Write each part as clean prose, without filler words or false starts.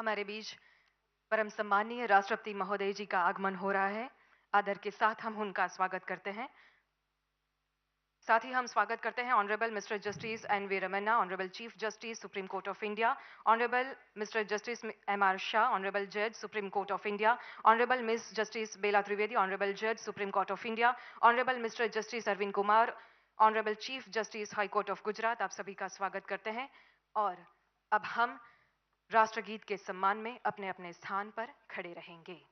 हमारे बीच परम सम्मानीय राष्ट्रपति महोदय जी का आगमन हो रहा है। आदर के साथ हम उनका स्वागत करते हैं। साथ ही हम स्वागत करते हैं honourable mister justice N V. Ramana, honourable chief justice supreme court of India, honourable mister justice MR. Shah, honourable जज supreme court of India, honourable miss justice Bela Trivedi, honourable जज supreme court of India, honourable mister justice Arvind Kumar, honourable chief justice high court of Gujarat. आप सभी का स्वागत करते हैं। और अब हम राष्ट्रगीत के सम्मान में अपने अपने स्थान पर खड़े रहेंगे।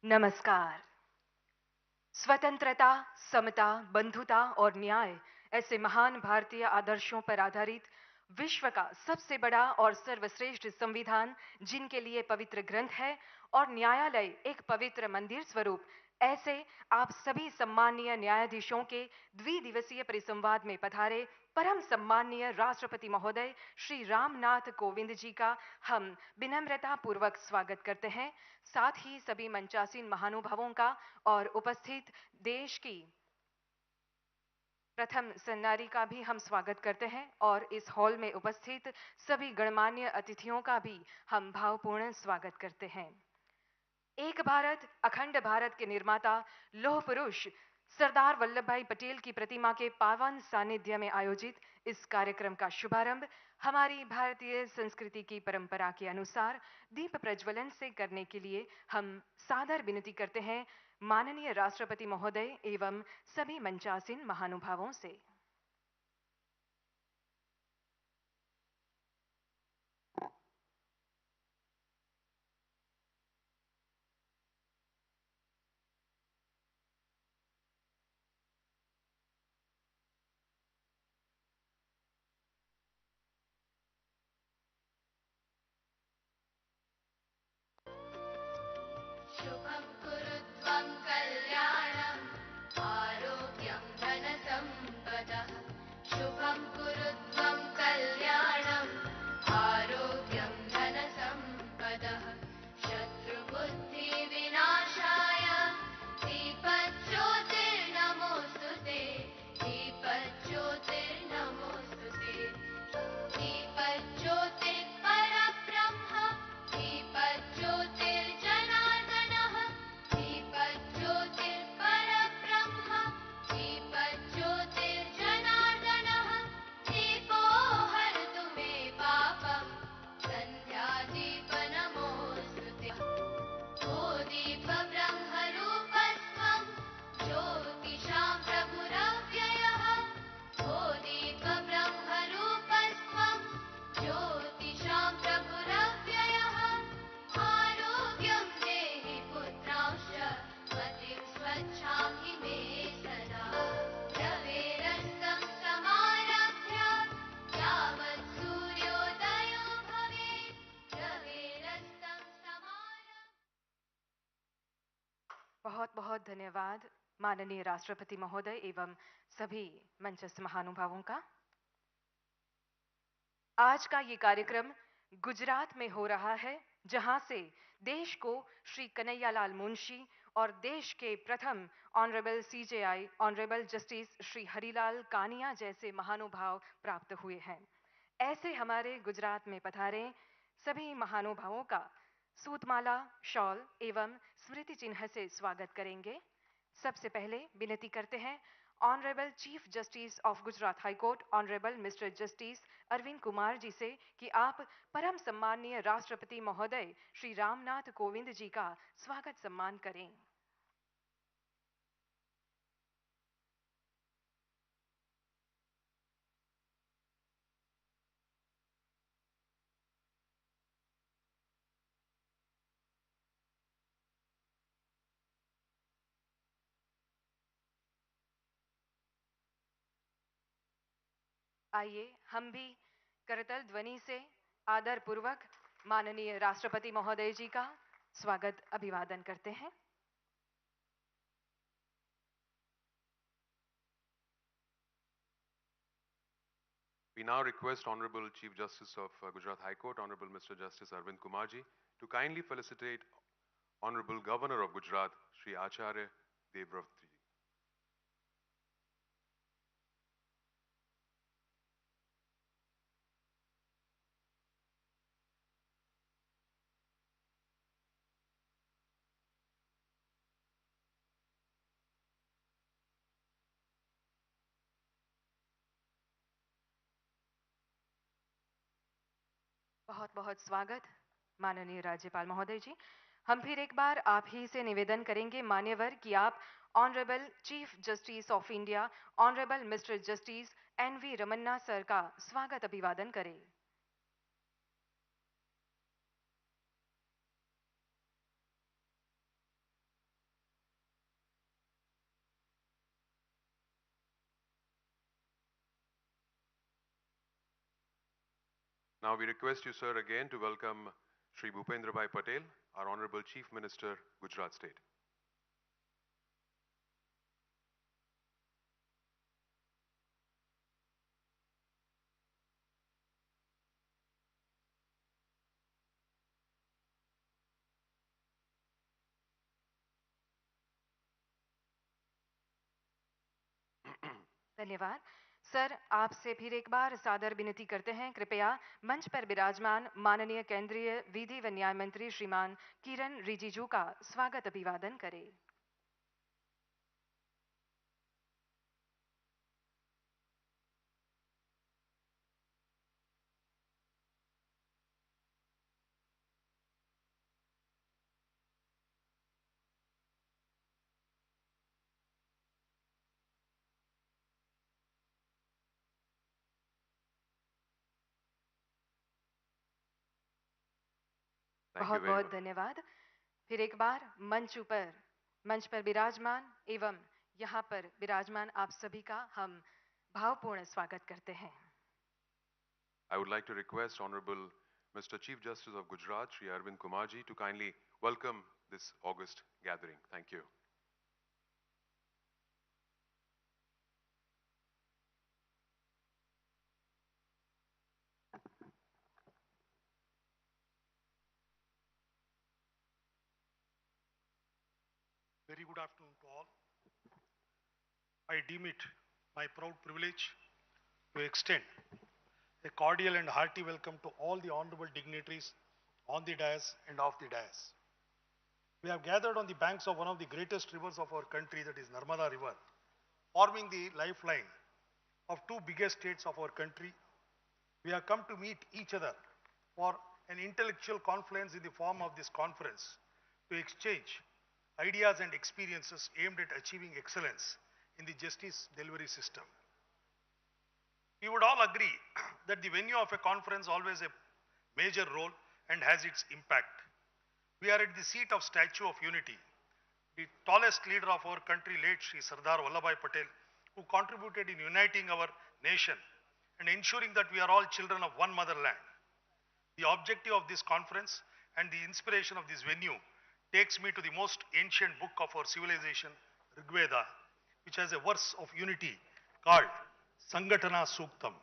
नमस्कार। स्वतंत्रता, समता, बंधुता और न्याय ऐसे महान भारतीय आदर्शों पर आधारित विश्व का सबसे बड़ा और सर्वश्रेष्ठ संविधान, जिनके लिए पवित्र ग्रंथ है और न्यायालय एक पवित्र मंदिर स्वरूप, ऐसे आप सभी सम्मानीय न्यायाधीशों के द्विदिवसीय परिसंवाद में पधारे परम सम्मानीय राष्ट्रपति महोदय श्री रामनाथ कोविंद जी का हम विनम्रता पूर्वक स्वागत करते हैं। साथ ही सभी मंचासीन महानुभावों का और उपस्थित देश की प्रथम सन्नारी का भी हम स्वागत करते हैं और इस हॉल में उपस्थित सभी गणमान्य अतिथियों का भी हम भावपूर्ण स्वागत करते हैं। एक भारत अखंड भारत के निर्माता लौह पुरुष सरदार वल्लभ भाई पटेल की प्रतिमा के पावन सानिध्य में आयोजित इस कार्यक्रम का शुभारंभ हमारी भारतीय संस्कृति की परंपरा के अनुसार दीप प्रज्वलन से करने के लिए हम सादर विनती करते हैं माननीय राष्ट्रपति महोदय एवं सभी मंचासीन महानुभावों से। शुभं कुरुत्वं कल्याणं आरोग्यं धनसम्पदः। शुभं कुरुत्वं कल्याणं आरोग्यं धनसम्पदः। शत्रुबुद्धिविनाशाय दीपज्योतिर्नमोऽस्तुते। दीपज्योतिर्नमोऽस्तुते। दीपज्योतिर्परब्रह्म दीपज्योतिर्जनार्दनः। दीपज्योतिर्परब्रह्म दीपज्योतिर्जनार्दनः। दीपो हरतु मे पापं सन्ध्यादीपनमोऽस्तुते। ओ दीपब्रह्मरूपस्त्वं ज्योतिषां प्रभुरव्ययः। ओ दीपब्रह्मरूपस्त्वं ज्योतिषां प्रभुरव्ययः। आरोग्यं देहि पुत्रांश्च मतिं स्वच्छां हि मे सदा। रवेरस्तं समारभ्य यावत् सूर्योदयो भवेत्। रवेरस्तं समारभ्य। बहुत बहुत धन्यवाद माननीय राष्ट्रपति महोदय एवं सभी मंचस्थ महानुभावों का। आज का ये कार्यक्रम गुजरात में हो रहा है, जहां से देश को श्री कन्हैयालाल मुंशी और देश के प्रथम honourable CJI honourable justice Shri Harilal Kania जैसे महानुभाव प्राप्त हुए हैं। ऐसे हमारे गुजरात में पधारे सभी महानुभावों का सूतमाला, शॉल एवं स्मृति चिन्ह से स्वागत करेंगे। सबसे पहले विनती करते हैं honourable chief justice of Gujarat High Court honourable mister justice Arvind Kumar ji से कि आप परम सम्माननीय राष्ट्रपति महोदय श्री रामनाथ कोविंद जी का स्वागत सम्मान करें। आइए हम भी करतल ध्वनि से आदर पूर्वक माननीय राष्ट्रपति महोदय जी का स्वागत अभिवादन करते हैं। We now request Honorable Chief Justice of Gujarat High Court, Honorable Mr. Justice Arvind Kumarji, to kindly felicitate Honorable Governor of Gujarat, Shri Acharya Devvratji. बहुत बहुत स्वागत माननीय राज्यपाल महोदय जी। हम फिर एक बार आप ही से निवेदन करेंगे मान्यवर कि आप honourable chief justice of India honourable mister justice N V. Ramana sir का स्वागत अभिवादन करें। Now we request you, sir, again to welcome Shri Bhupendra Bhai Patel, our Honorable Chief Minister, Gujarat State. धन्यवाद सर। आपसे फिर एक बार सादर विनती करते हैं, कृपया मंच पर विराजमान माननीय केंद्रीय विधि व न्याय मंत्री श्रीमान किरण रिजिजू का स्वागत अभिवादन करें। बहुत बहुत धन्यवाद। फिर एक बार मंच पर विराजमान एवं यहाँ पर विराजमान आप सभी का हम भावपूर्ण स्वागत करते हैं। I would like to request Honorable Mr. Chief Justice of Gujarat, Shri Arvind Kumarji, to kindly welcome this august gathering. Thank you. Very good afternoon to all. I deem it my proud privilege to extend a cordial and hearty welcome to all the honorable dignitaries on the dais and off the dais. We have gathered on the banks of one of the greatest rivers of our country, that is Narmada River, forming the lifeline of two biggest states of our country. We have come to meet each other for an intellectual confluence in the form of this conference to exchange ideas and experiences aimed at achieving excellence in the justice delivery system. We would all agree that the venue of a conference always a major role and has its impact. We are at the seat of Statue of Unity, the tallest leader of our country, late Sri Sardar Vallabhbhai Patel, who contributed in uniting our nation and ensuring that we are all children of one motherland. The objective of this conference and the inspiration of this venue takes me to the most ancient book of our civilization, Rig Veda, which has a verse of unity called Sangatana Suktam.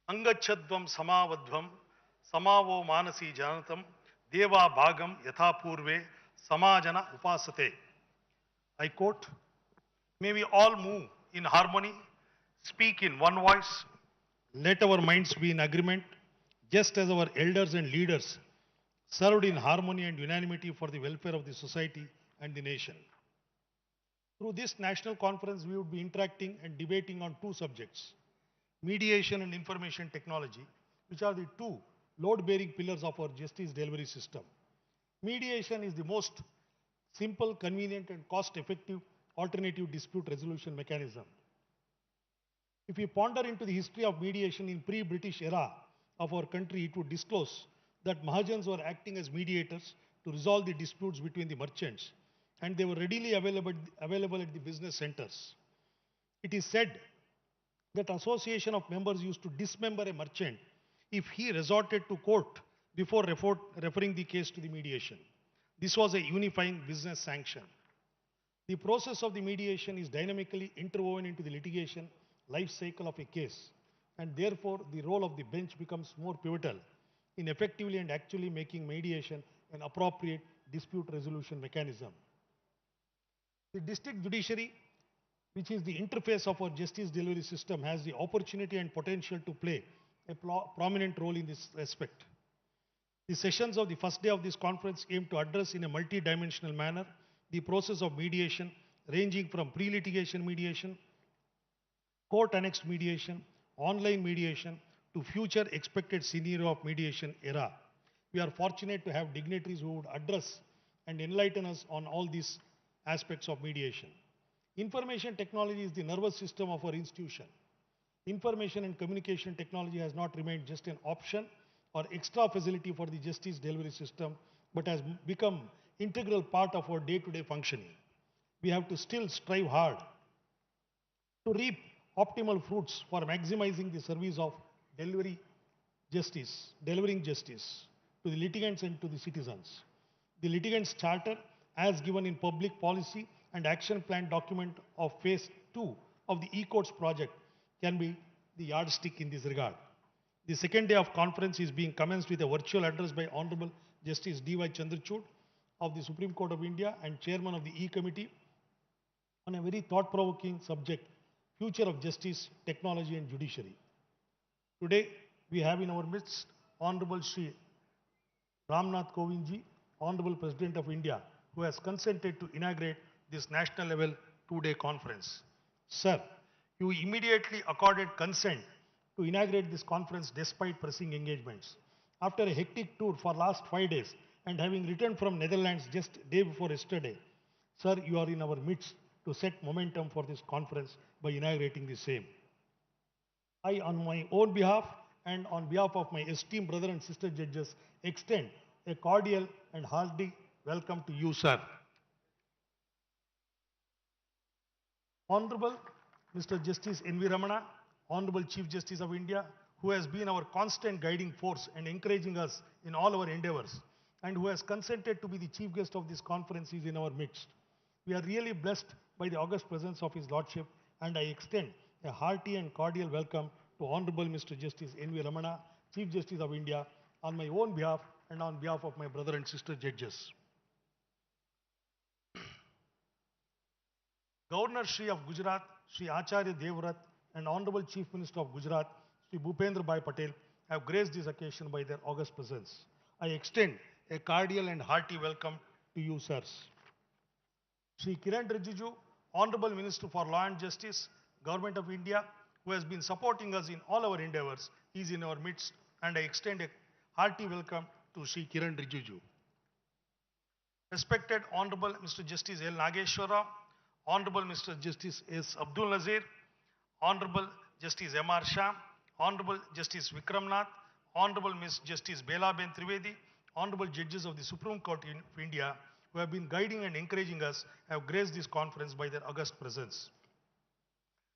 Angachadvam samavadvam samavo manasi janatam deva bhagam yatha purve samajana upasate. I quote, may we all move in harmony, speak in one voice, let our minds be in agreement, just as our elders and leaders served in harmony and unanimity for the welfare of the society and the nation. Through this national conference, we would be interacting and debating on two subjects: mediation and information technology, which are the two load-bearing pillars of our justice delivery system. Mediation is the most simple, convenient, and cost-effective alternative dispute resolution mechanism. If we ponder into the history of mediation in pre-British era of our country, it would disclose that Mahajans were acting as mediators to resolve the disputes between the merchants, and they were readily available at the business centers. It is said that association of members used to dismember a merchant if he resorted to court before referring the case to the mediation. This was a unifying business sanction. The process of the mediation is dynamically interwoven into the litigation life cycle of a case, and therefore the role of the bench becomes more pivotal in effectively and actually making mediation an appropriate dispute resolution mechanism. The district judiciary, which is the interface of our justice delivery system, has the opportunity and potential to play a prominent role in this respect. The sessions of the first day of this conference aim to address in a multi-dimensional manner the process of mediation, ranging from pre-litigation mediation, court-annexed mediation, online mediation, to future expected scenario of mediation era. We are fortunate to have dignitaries who would address and enlighten us on all these aspects of mediation. Information technology is the nervous system of our institution. Information and communication technology has not remained just an option or extra facility for the justice delivery system, but has become integral part of our day-to-day functioning. We have to still strive hard to reap optimal fruits for maximizing the service of delivering justice to the litigants and to the citizens. The litigants' charter, as given in public policy and action plan document of phase 2 of the e-courts project, can be the yardstick in this regard. The second day of conference is being commenced with a virtual address by Honorable Justice D.Y. Chandrachud of the Supreme Court of India and Chairman of the E-Committee on a very thought-provoking subject, future of justice, technology and judiciary. Today, we have in our midst Honorable Shri Ramnath Kovindji, Honorable President of India, who has consented to inaugurate this national level two-day conference. Sir, you immediately accorded consent to inaugurate this conference despite pressing engagements. After a hectic tour for last 5 days and having returned from Netherlands just day before yesterday, sir, you are in our midst to set momentum for this conference by inaugurating the same. I, on my own behalf and on behalf of my esteemed brother and sister judges, extend a cordial and hearty welcome to you, sir. Honorable Mr. Justice N.V. Ramana, Honorable Chief Justice of India, who has been our constant guiding force and encouraging us in all our endeavors, and who has consented to be the chief guest of this conference, is in our midst. We are really blessed by the august presence of His Lordship, and I extend a hearty and cordial welcome to Honorable Mr. Justice N.V. Ramana, Chief Justice of India, on my own behalf and on behalf of my brother and sister judges. Governor Shri of Gujarat, Shri Acharya Devvrat, and Honorable Chief Minister of Gujarat, Shri Bhupendra Bhai Patel, have graced this occasion by their august presence. I extend a cordial and hearty welcome to you, sirs. Shri Kiran Rijiju, Honorable Minister for Law and Justice, Government of India, who has been supporting us in all our endeavors, is in our midst, and I extend a hearty welcome to Shri Kiran Rijiju. Respected Honorable Mr. Justice L. Nageshwara, Honorable Mr. Justice S. Abdul Nazir, Honorable Justice M.R. Shah, Honorable Justice Vikram Nath, Honorable Ms. Justice Bela Ben Trivedi, Honorable Judges of the Supreme Court of India, who have been guiding and encouraging us, have graced this conference by their august presence.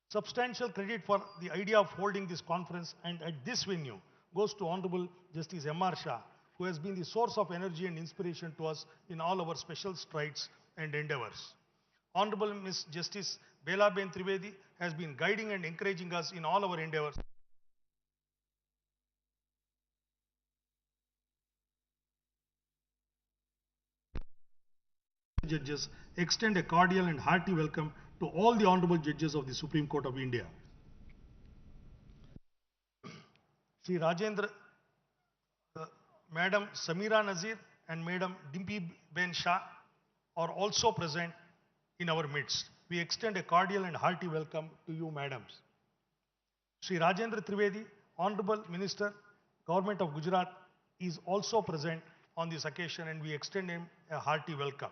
Substantial credit for the idea of holding this conference and at this venue goes to Honorable Justice M.R. Shah, who has been the source of energy and inspiration to us in all our special strides and endeavors. Honorable Ms. Justice Bela Ben Trivedi has been guiding and encouraging us in all our endeavors. Judges, extend a cordial and hearty welcome to all the honorable judges of the Supreme Court of India. Sri Rajendra, Madam Samira Nazir and Madam Dimpi Ben Shah are also present in our midst. we extend a cordial and hearty welcome to you, madams. Sri Rajendra Trivedi, Honorable Minister, Government of Gujarat, is also present on this occasion and we extend him a hearty welcome.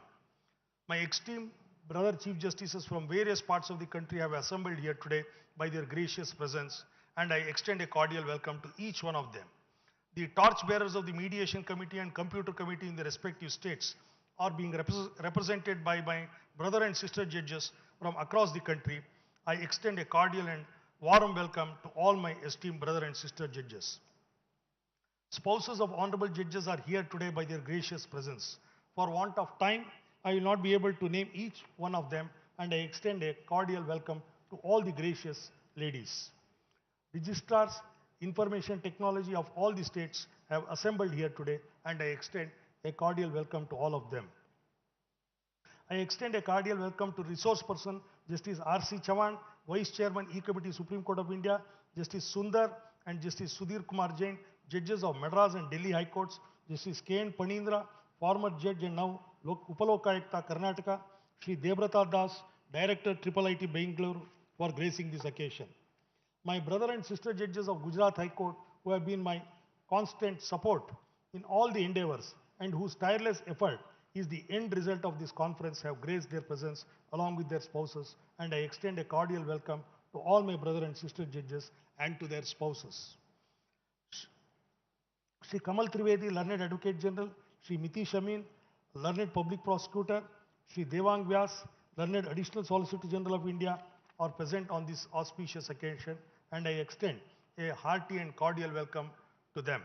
My esteemed brother Chief Justices from various parts of the country have assembled here today by their gracious presence and I extend a cordial welcome to each one of them. The torchbearers of the Mediation Committee and Computer Committee in the respective states are being represented by my brother and sister judges from across the country. I extend a cordial and warm welcome to all my esteemed brother and sister judges. Spouses of honorable judges are here today by their gracious presence. For want of time, I will not be able to name each one of them and I extend a cordial welcome to all the gracious ladies. Registrars, information technology of all the states have assembled here today and I extend a cordial welcome to all of them. I extend a cordial welcome to resource person Justice R.C. Chavan, Vice Chairman E-Committee Supreme Court of India, Justice Sundar and Justice Sudhir Kumar Jain, judges of Madras and Delhi High Courts, Justice K.N. Panindra, former judge and now Upalokayukta Karnataka, Sri Debrata Das, Director IIIT Bangalore for gracing this occasion. My brother and sister judges of Gujarat High Court who have been my constant support in all the endeavors and whose tireless effort is the end result of this conference have graced their presence along with their spouses and I extend a cordial welcome to all my brother and sister judges and to their spouses. Sri Kamal Trivedi, Learned Advocate General, Sri Miti Shamin, Learned Public Prosecutor, Sri Devang Vyas, Learned Additional Solicitor General of India are present on this auspicious occasion and I extend a hearty and cordial welcome to them.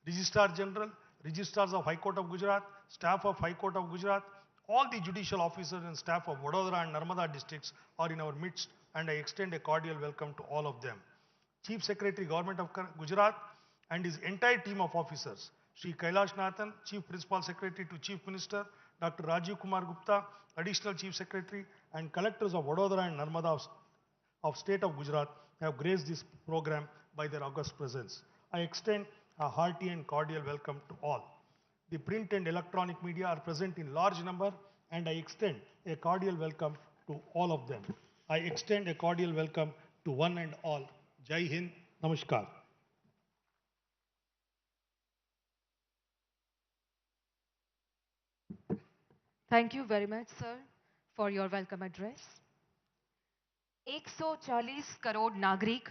Registrar General, Registrars of High Court of Gujarat, staff of High Court of Gujarat, all the judicial officers and staff of Vadodara and Narmada districts are in our midst and I extend a cordial welcome to all of them. Chief Secretary Government of Gujarat and his entire team of officers, Sri Kailash Nathan, Chief Principal Secretary to Chief Minister, Dr. Rajiv Kumar Gupta, Additional Chief Secretary and collectors of Vadodara and Narmada of State of Gujarat have graced this program by their august presence. I extend a hearty and cordial welcome to all. The print and electronic media are present in large number and I extend a cordial welcome to all of them. I extend a cordial welcome to one and all. Jai Hind, Namaskar. Thank you very much, sir, for your welcome address. 140 crore नागरिक,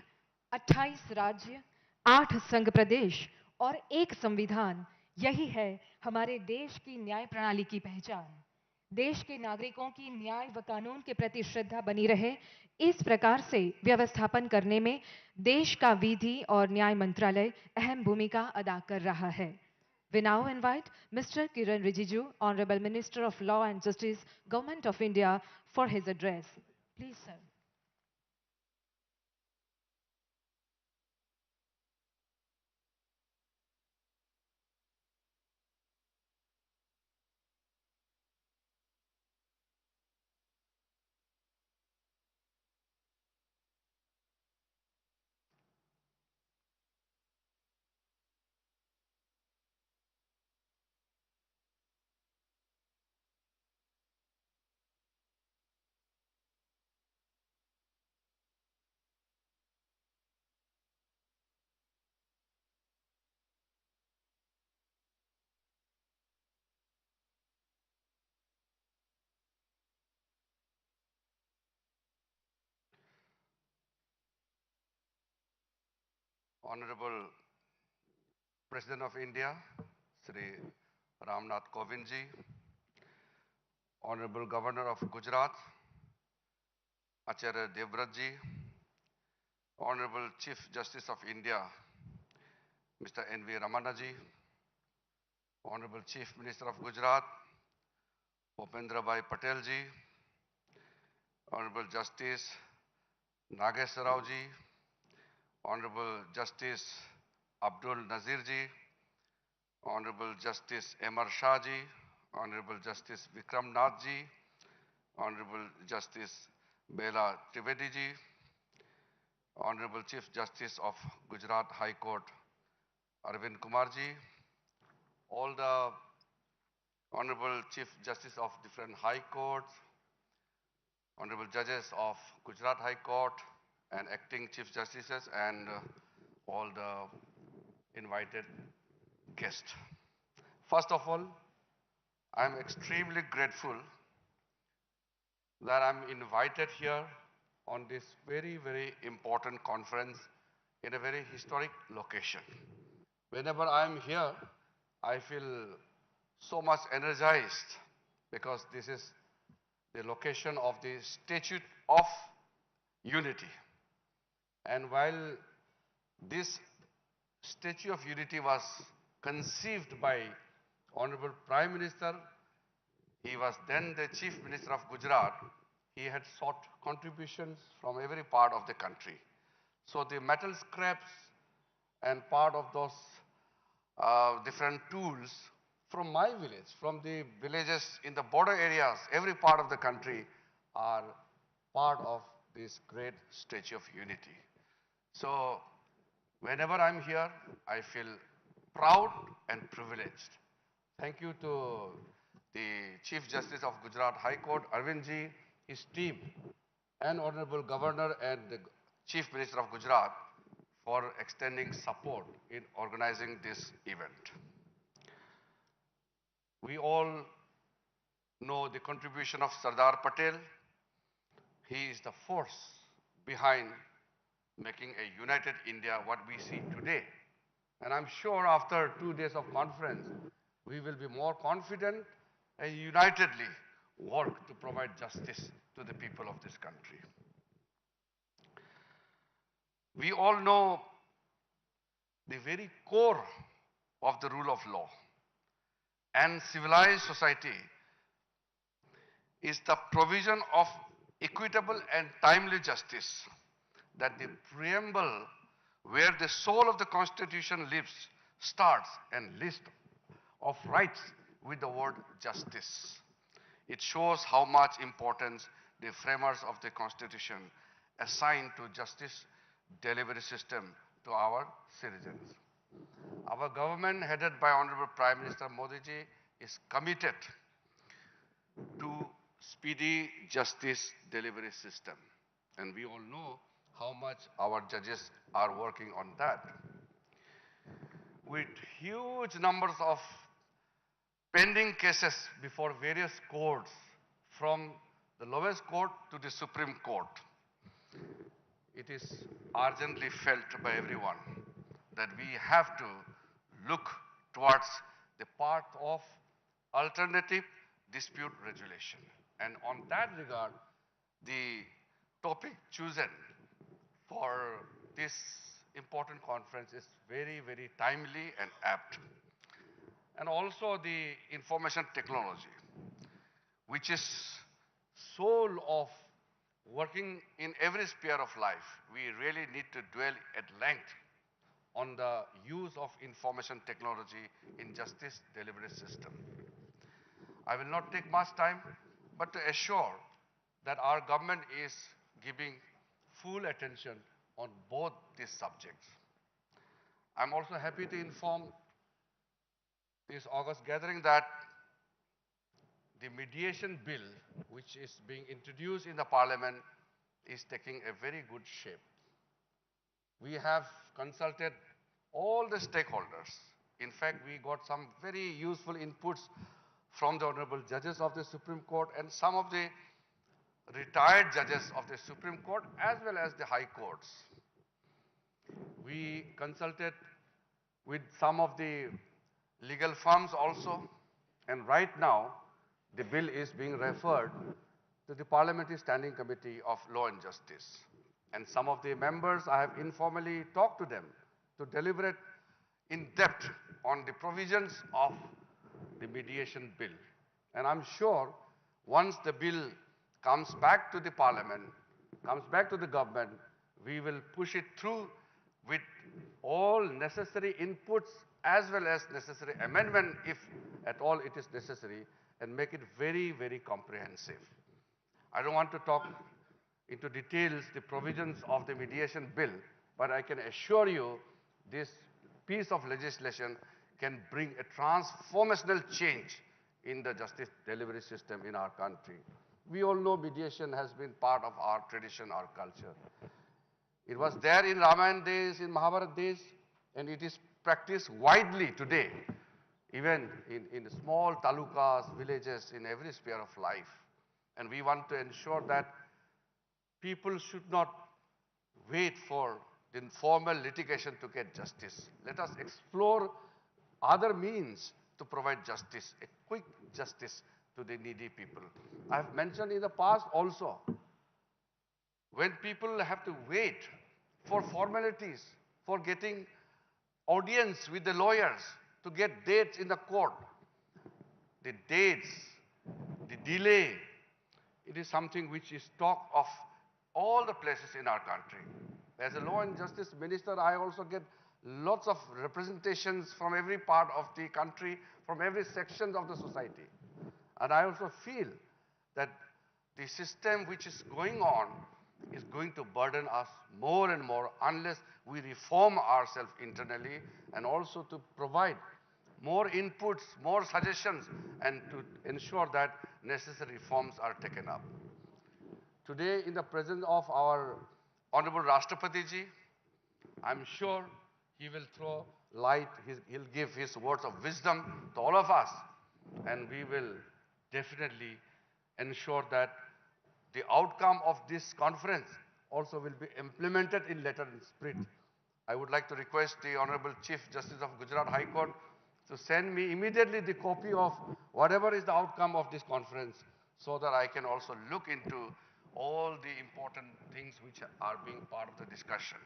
28 राज्य, 8 संघ प्रदेश और एक संविधान, यही है हमारे देश की न्याय प्रणाली की पहचान. देश के नागरिकों की न्याय व कानून के प्रति श्रद्धा बनी रहे, इस प्रकार से व्यवस्थापन करने में देश का विधि और न्याय मंत्रालय अहम भूमिका अदा कर रहा है. We now invite Mr. Kiran Rijiju, Honorable Minister of Law and Justice, Government of India, for his address. Please, sir. Honorable President of India, Sri Ramnath Kovind ji, Honorable Governor of Gujarat, Acharya Devvrat ji, Honorable Chief Justice of India, Mr. N.V. Ramana ji, Honorable Chief Minister of Gujarat, Bhupendra Bhai Patel ji, Honorable Justice Nageswar Rao ji, Honorable Justice Abdul Nazir ji, Honorable Justice M.R. Shah ji, Honorable Justice Vikram Nath ji, Honorable Justice Bela Trivedi ji, Honorable Chief Justice of Gujarat High Court Arvind Kumar ji, all the Honorable Chief Justice of different High Courts, honorable judges of Gujarat High Court and acting Chief Justices and all the invited guests. First of all, I am extremely grateful that I'm invited here on this very, very important conference in a very historic location. Whenever I'm here, I feel so much energized because this is the location of the Statue of Unity. And while this Statue of Unity was conceived by Honorable Prime Minister, he was then the Chief Minister of Gujarat. He had sought contributions from every part of the country. So the metal scraps and part of those different tools from my village, from the villages in the border areas, every part of the country are part of this great Statue of Unity. So whenever I'm here, I feel proud and privileged. Thank you to the Chief Justice of Gujarat High Court, Arvind ji, his team, and Honorable Governor and the Chief Minister of Gujarat for extending support in organizing this event. We all know the contribution of Sardar Patel. He is the force behind making a united India what we see today. And I'm sure after 2 days of conference, we will be more confident and unitedly work to provide justice to the people of this country. We all know the very core of the rule of law and civilized society is the provision of equitable and timely justice, that the preamble where the soul of the Constitution lives starts and list of rights with the word justice. It shows how much importance the framers of the Constitution assigned to justice delivery system to our citizens. Our government headed by Honorable Prime Minister Modi ji is committed to speedy justice delivery system. And we all know how much our judges are working on that. With huge numbers of pending cases before various courts, from the lowest court to the Supreme Court, it is urgently felt by everyone that we have to look towards the path of alternative dispute resolution. And on that regard, the topic chosen for this important conference is very, very timely and apt. And also the information technology, which is soul of working in every sphere of life. We really need to dwell at length on the use of information technology in justice delivery system. I will not take much time, but to assure that our government is giving full attention on both these subjects. I'm also happy to inform this August gathering that the mediation bill, which is being introduced in the parliament, is taking a very good shape. We have consulted all the stakeholders. In fact, we got some very useful inputs from the honorable judges of the Supreme Court and some of the retired judges of the Supreme Court as well as the high courts. We consulted with some of the legal firms also, and right now the bill is being referred to the Parliamentary Standing Committee of Law and Justice. And some of the members, I have informally talked to them to deliberate in depth on the provisions of the mediation bill. And I'm sure once the bill comes back to the Parliament, comes back to the government, we will push it through with all necessary inputs as well as necessary amendment, if at all it is necessary, and make it very, very comprehensive. I don't want to talk into details the provisions of the mediation bill, but I can assure you this piece of legislation can bring a transformational change in the justice delivery system in our country. We all know mediation has been part of our tradition, our culture. It was there in Ramayana days, in Mahabharata days, and it is practiced widely today, even in small talukas, villages, in every sphere of life. And we want to ensure that people should not wait for the formal litigation to get justice. Let us explore other means to provide justice, a quick justice to the needy people. I have mentioned in the past also, when people have to wait for formalities, for getting audience with the lawyers, to get dates in the court, the dates, the delay, it is something which is talk of all the places in our country. As a law and justice minister, I also get lots of representations from every part of the country, from every section of the society. And I also feel that the system which is going on is going to burden us more and more unless we reform ourselves internally and also to provide more inputs, more suggestions, and to ensure that necessary reforms are taken up. Today, in the presence of our Honorable Rashtrapati Ji, I'm sure he will throw light, he'll give his words of wisdom to all of us, and we will definitely ensure that the outcome of this conference also will be implemented in letter and spirit. I would like to request the Honorable Chief Justice of Gujarat High Court to send me immediately the copy of whatever is the outcome of this conference so that I can also look into all the important things which are being part of the discussion.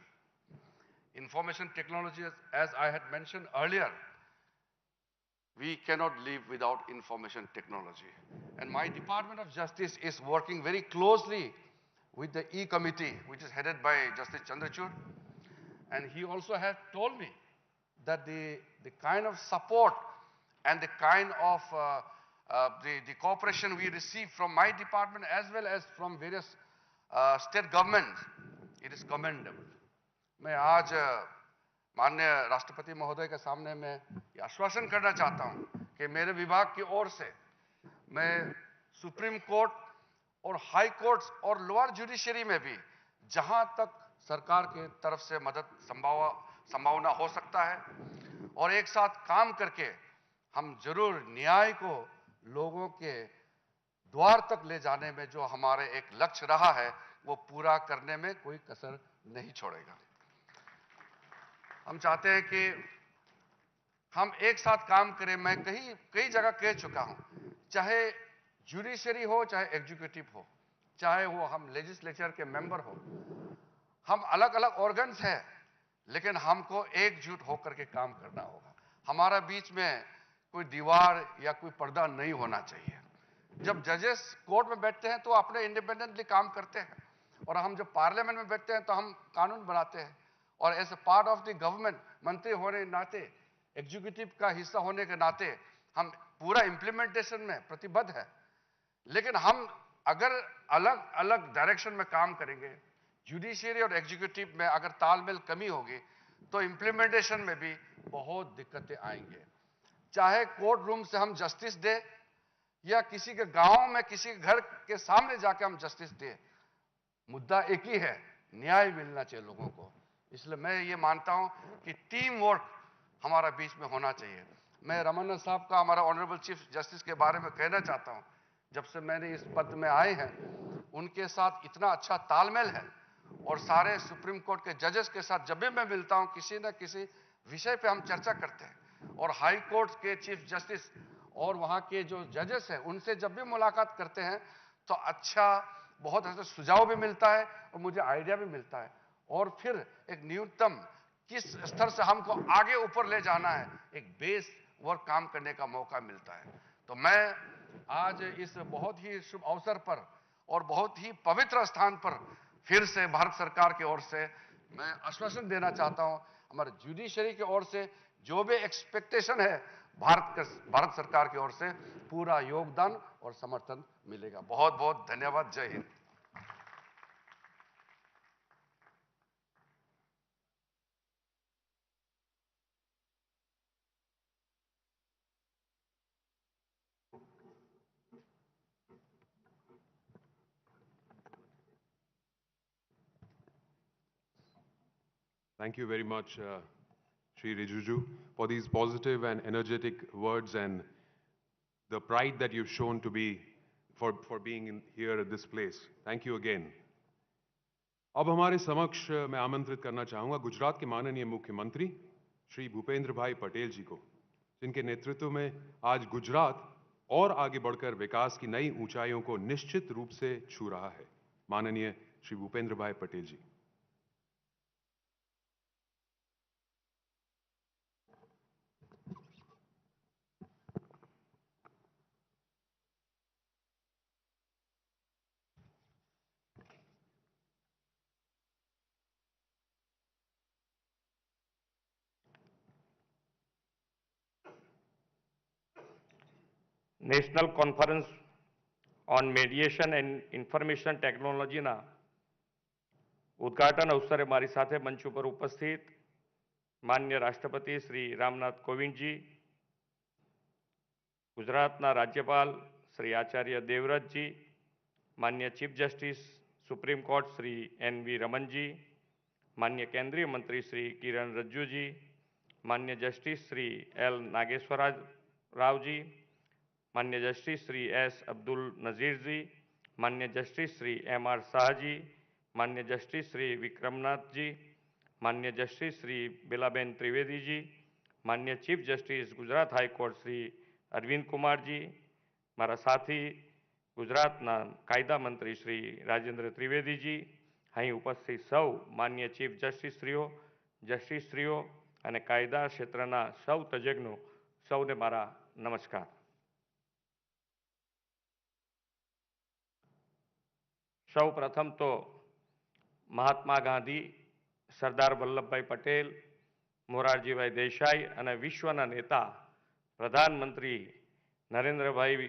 Information technology, as I had mentioned earlier, we cannot live without information technology. And my Department of Justice is working very closely with the E-Committee, which is headed by Justice Chandrachud. And he also has told me that the kind of support and the kind of the cooperation we receive from my department as well as from various state governments, it is commendable. मैं आज माननीय राष्ट्रपति महोदय के सामने मैं ये आश्वासन करना चाहता हूं कि मेरे विभाग की ओर से मैं सुप्रीम कोर्ट और हाई कोर्ट्स और लोअर जुडिशरी में भी जहां तक सरकार की तरफ से मदद संभावना हो सकता है और एक साथ काम करके हम जरूर न्याय को लोगों के द्वार तक ले जाने में जो हमारे एक लक्ष्य रहा है वो पूरा करने में कोई कसर नहीं छोड़ेगा। हम चाहते हैं कि हम एक साथ काम करें। मैं कई जगह कह चुका हूं, चाहे जुडिशरी हो चाहे एग्जीक्यूटिव हो, चाहे वो हम लेजिस्लेचर के मेंबर हो, हम अलग अलग ऑर्गन्स हैं लेकिन हमको एकजुट होकर के काम करना होगा। हमारा बीच में कोई दीवार या कोई पर्दा नहीं होना चाहिए। जब जजेस कोर्ट में बैठते हैं तो अपने इंडिपेंडेंटली काम करते हैं और हम जब पार्लियामेंट में बैठते हैं तो हम कानून बनाते हैं और as a part of the government, मंत्री होने के नाते, एग्जीक्यूटिव का हिस्सा होने के नाते हम पूरा इंप्लीमेंटेशन में प्रतिबद्ध है। लेकिन हम अगर अलग अलग डायरेक्शन में काम करेंगे, जुडिशरी और एग्जीक्यूटिव में अगर तालमेल कमी होगी तो इंप्लीमेंटेशन में भी बहुत दिक्कतें आएंगे। चाहे कोर्ट रूम से हम जस्टिस दे या किसी के गांव में किसी के घर के सामने जाके हम जस्टिस दे, मुद्दा एक ही है, न्याय मिलना चाहिए लोगों को। इसलिए मैं ये मानता हूं कि टीम वर्क हमारा बीच में होना चाहिए। मैं रमन्ना साहब का, हमारा ऑनरेबल चीफ जस्टिस के बारे में कहना चाहता हूं, जब से मैंने इस पद में आए हैं उनके साथ इतना अच्छा तालमेल है और सारे सुप्रीम कोर्ट के जजेस के साथ जब भी मैं मिलता हूं किसी न किसी विषय पे हम चर्चा करते हैं और हाई कोर्ट के चीफ जस्टिस और वहां के जो जजेस हैं उनसे जब भी मुलाकात करते हैं तो अच्छा बहुत ऐसे सुझाव भी मिलता है और मुझे आइडिया भी मिलता है और फिर एक न्यूनतम किस स्तर से हमको आगे ऊपर ले जाना है, एक बेस वर्क काम करने का मौका मिलता है। तो मैं आज इस बहुत ही शुभ अवसर पर और बहुत ही पवित्र स्थान पर फिर से भारत सरकार की ओर से मैं आश्वासन देना चाहता हूं, हमारे जुडिशरी की ओर से जो भी एक्सपेक्टेशन है भारत सरकार की ओर से पूरा योगदान और समर्थन मिलेगा। बहुत बहुत धन्यवाद। जय Hind. Thank you very much, Sri Rijuju, for these positive and energetic words and the pride that you've shown to be for being here at this place. Thank you again. अब हमारे समक्ष मैं आमंत्रित करना चाहूंगा गुजरात के माननीय मुख्यमंत्री श्री भूपेंद्र भाई पटेल जी को, जिनके नेतृत्व में आज गुजरात और आगे बढ़कर विकास की नई ऊंचाइयों को निश्चित रूप से छू रहा है। माननीय Shri Bhupendra bhai Patel ji. National conference on mediation and information ટેકનોલોજીના ઉદ્ઘાટન અવસરે મારી સાથે મંચ ઉપર ઉપસ્થિત માન્ય રાષ્ટ્રપતિ શ્રી રામનાથ કોવિંદજી, ગુજરાતના રાજ્યપાલ શ્રી આચાર્ય દેવવ્રતજી, માન્ય chief justice Supreme Court Shri N V. Ramanji, માન્ય કેન્દ્રીય મંત્રી શ્રી કિરણ રિજ્જુજી, માન્ય જસ્ટિસ શ્રી એલ. નાગેશ્વર રાવજી, मान्य जस्टिस श्री एस. अब्दुल नजीर जी, मान्य जस्टिस श्री M.R. शाहजी, मान्य जस्टिस श्री विक्रमनाथ जी, मान्य जस्टिस श्री बेलाबेन त्रिवेदी जी, मान्य chief justice Gujarat High Court Shri Arvind Kumar ji, मारा साथी गुजरातना कायदा मंत्री श्री राजेंद्र त्रिवेदी जी, અહીં ઉપસ્થિત સૌ માન્ય ચીફ જસ્ટિસશ્રીઓ અને કાયદા ક્ષેત્રના સૌ તજજ્ઞો, સૌને મારા નમસ્કાર. સૌ પ્રથમ તો મહાત્મા ગાંધી, સરદાર વલ્લભભાઈ પટેલ, મોરારજીભાઈ દેસાઈ અને વિશ્વના નેતા પ્રધાનમંત્રી નરેન્દ્રભાઈ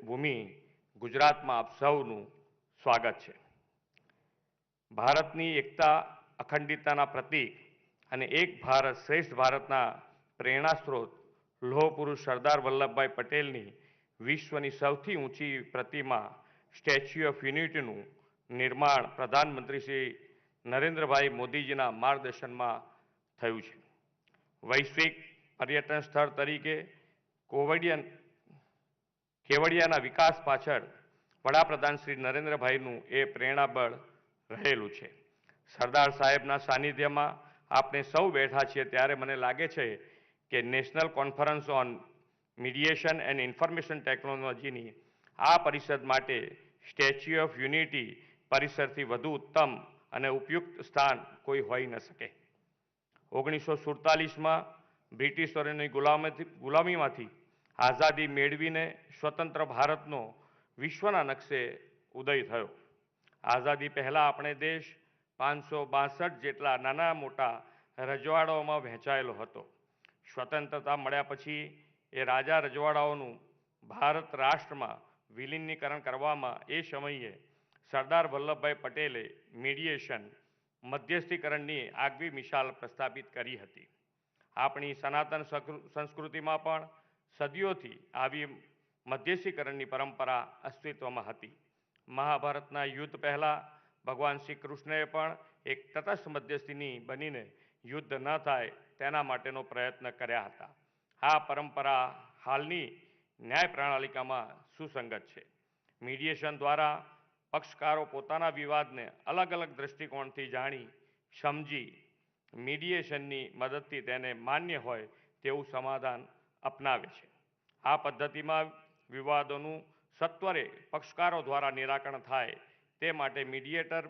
ભૂમિ ગુજરાતમાં આપ સૌનું સ્વાગત છે. ભારતની એકતા અખંડિતતાના પ્રતીક અને એક ભારત શ્રેષ્ઠ ભારતના પ્રેરણા સ્ત્રોત લોહ પુરુષ સરદાર વલ્લભભાઈ પટેલની વિશ્વની સૌથી ઊંચી પ્રતિમા સ્ટેચ્યુ ઓફ યુનિટીનું નિર્માણ પ્રધાનમંત્રી શ્રી નરેન્દ્રભાઈ મોદીજીના માર્ગદર્શનમાં થયું છે. વૈશ્વિક પર્યટન સ્થળ તરીકે કેવડિયાના વિકાસ પાછળ વડાપ્રધાન શ્રી નરેન્દ્રભાઈનું એ પ્રેરણાબળ રહેલું છે. સરદાર સાહેબના સાનિધ્યમાં આપણે સૌ બેઠા છીએ ત્યારે મને લાગે છે કે national conference on mediation and information ટેકનોલોજીની આ પરિષદ માટે સ્ટેચ્યુ ઓફ યુનિટી પરિસરથી વધુ ઉત્તમ અને ઉપયુક્ત સ્થાન કોઈ હોઈ ન શકે. 1947માં બ્રિટિશરોની ગુલામીમાંથી આઝાદી મેળવીને સ્વતંત્ર ભારતનો વિશ્વના નકશે ઉદય થયો. આઝાદી પહેલાં આપણે દેશ 562 જેટલા નાના મોટા રજવાડાઓમાં વહેંચાયેલો હતો. સ્વતંત્રતા મળ્યા પછી એ રાજા રજવાડાઓનું ભારત રાષ્ટ્રમાં વિલીનીકરણ કરવામાં એ સમયે સરદાર વલ્લભભાઈ પટેલે મીડિયેશન મધ્યસ્થીકરણની આગવી મિસાલ પ્રસ્થાપિત કરી હતી. આપણી સનાતન સંસ્કૃતિમાં પણ સદીઓથી આવી મધ્યસ્થીકરણની પરંપરા અસ્તિત્વમાં હતી. મહાભારતના યુદ્ધ પહેલાં ભગવાન શ્રી કૃષ્ણએ પણ એક તટસ્થ મધ્યસ્થીની બનીને યુદ્ધ ન થાય તેના માટેનો પ્રયત્ન કર્યા હતા. આ પરંપરા હાલની ન્યાય પ્રણાલિકામાં સુસંગત છે. મીડિયેશન દ્વારા પક્ષકારો પોતાના વિવાદને અલગ અલગ દૃષ્ટિકોણથી જાણી સમજી મીડિયેશનની મદદથી તેને માન્ય હોય તેવું સમાધાન અપનાવે છે. આ પદ્ધતિમાં વિવાદોનું સત્વરે પક્ષકારો દ્વારા નિરાકરણ થાય તે માટે મીડિયેટર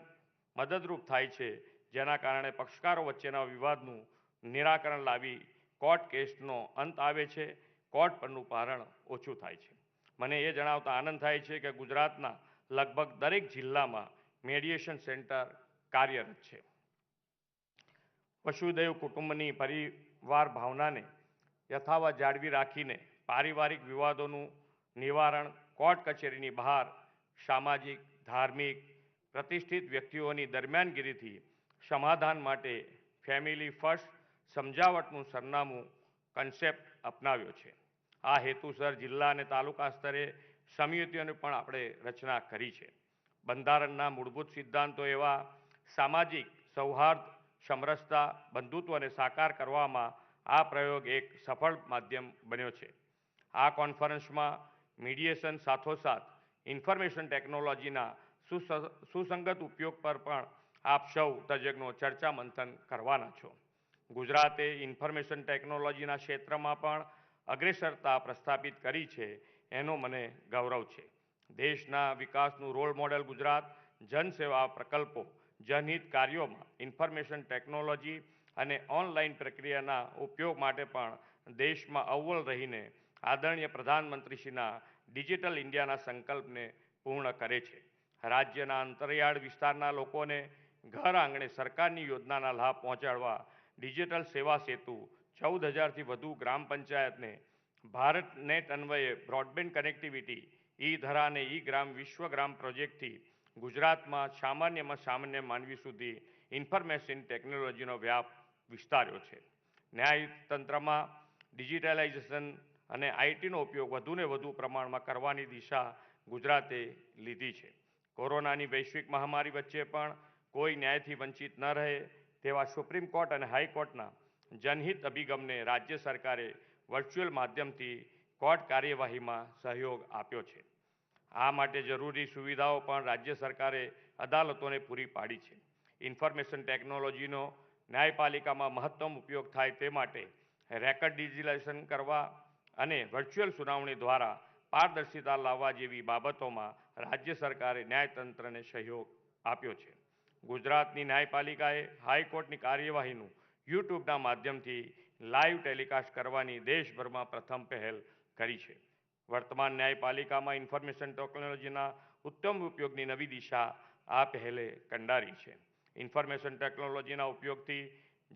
મદદરૂપ થાય છે, જેના કારણે પક્ષકારો વચ્ચેના વિવાદનું નિરાકરણ લાવી કોર્ટ કેસનો અંત આવે છે, કોર્ટ પરનું ભારણ ઓછું થાય છે. મને એ જણાવતા આનંદ થાય છે કે ગુજરાતના લગભગ દરેક જિલ્લામાં મીડિયેશન સેન્ટર કાર્યરત છે. વસુદૈવ કુટુંબની પરિવાર ભાવનાને યથાવત જાળવી રાખીને પારિવારિક વિવાદોનું નિવારણ કોર્ટ કચેરીની બહાર સામાજિક, ધાર્મિક, પ્રતિષ્ઠિત વ્યક્તિઓની દરમિયાનગીરીથી સમાધાન માટે ફેમિલી ફર્સ્ટ સમજાવટનું સરનામું કન્સેપ્ટ અપનાવ્યો છે. આ હેતુસર જિલ્લા અને તાલુકા સ્તરે સમિતિઓની પણ આપણે રચના કરી છે. બંધારણના મૂળભૂત સિદ્ધાંતો એવા સામાજિક સૌહાર્દ, સમરસતા, બંધુત્વને સાકાર કરવામાં આ પ્રયોગ એક સફળ માધ્યમ બન્યો છે. આ કોન્ફરન્સમાં મીડિયેશન સાથોસાથ ઇન્ફોર્મેશન ટેકનોલોજીના સુસંગત ઉપયોગ પર પણ આપ સૌ તજજ્ઞો ચર્ચા મંથન કરવાના છો. ગુજરાતે ઇન્ફોર્મેશન ટેકનોલોજીના ક્ષેત્રમાં પણ અગ્રેસરતા પ્રસ્થાપિત કરી છે, એનો મને ગૌરવ છે. દેશના વિકાસનું રોલ મોડેલ ગુજરાત જનસેવા પ્રકલ્પો, જનહિત કાર્યોમાં ઇન્ફોર્મેશન ટેકનોલોજી અને ઓનલાઈન પ્રક્રિયાના ઉપયોગ માટે પણ દેશમાં અવ્વલ રહીને આદરણીય પ્રધાનમંત્રીશ્રીના ડિજિટલ ઇન્ડિયાના સંકલ્પને પૂર્ણ કરે છે. રાજ્યના અંતરિયાળ વિસ્તારના લોકોને ઘર આંગણે સરકારની યોજનાના લાભ પહોંચાડવા ડિજિટલ સેવા સેતુ 14,000થી વધુ ગ્રામ પંચાયતને ભારત નેટ અન્વયે બ્રોડબેન્ડ કનેક્ટિવિટી, ઈ ધરા અને ઈ ગ્રામ વિશ્વગ્રામ પ્રોજેક્ટથી ગુજરાતમાં સામાન્યમાં સામાન્ય માનવી સુધી ઇન્ફોર્મેશન ટેકનોલોજીનો વ્યાપ વિસ્તાર્યો છે. ન્યાયતંત્રમાં ડિજિટલાઇઝેશન અને આઈટીનો ઉપયોગ વધુને વધુ પ્રમાણમાં કરવાની દિશા ગુજરાતે લીધી છે. કોરોનાની વૈશ્વિક મહામારી વચ્ચે પણ કોઈ ન્યાયથી વંચિત ન રહે તેવા સુપ્રીમ કોર્ટ અને હાઈકોર્ટના જનહિત અભિગમને રાજ્ય સરકારે વર્ચ્યુઅલ માધ્યમથી કોર્ટ કાર્યવાહીમાં સહયોગ આપ્યો છે. આ માટે જરૂરી સુવિધાઓ પણ રાજ્ય સરકારે અદાલતોને પૂરી પાડી છે. ઇન્ફોર્મેશન ટેકનોલોજીનો ન્યાયપાલિકામાં મહત્તમ ઉપયોગ થાય તે માટે રેકર્ડ ડિજિટલાઇઝેશન કરવા અને વર્ચ્યુઅલ સુનાવણી દ્વારા પારદર્શિતા લાવવા જેવી બાબતોમાં રાજ્ય સરકારે ન્યાયતંત્રને સહયોગ આપ્યો છે. ગુજરાતની ન્યાયપાલિકાએ હાઈકોર્ટની કાર્યવાહીનું યુટ્યુબના માધ્યમથી લાઈવ ટેલિકાસ્ટ કરવાની દેશભરમાં પ્રથમ પહેલ કરી છે. વર્તમાન ન્યાયપાલિકામાં ઇન્ફોર્મેશન ટેકનોલોજીના ઉત્તમ ઉપયોગની નવી દિશા આ પહેલે કંડારી છે. ઇન્ફોર્મેશન ટેકનોલોજીના ઉપયોગથી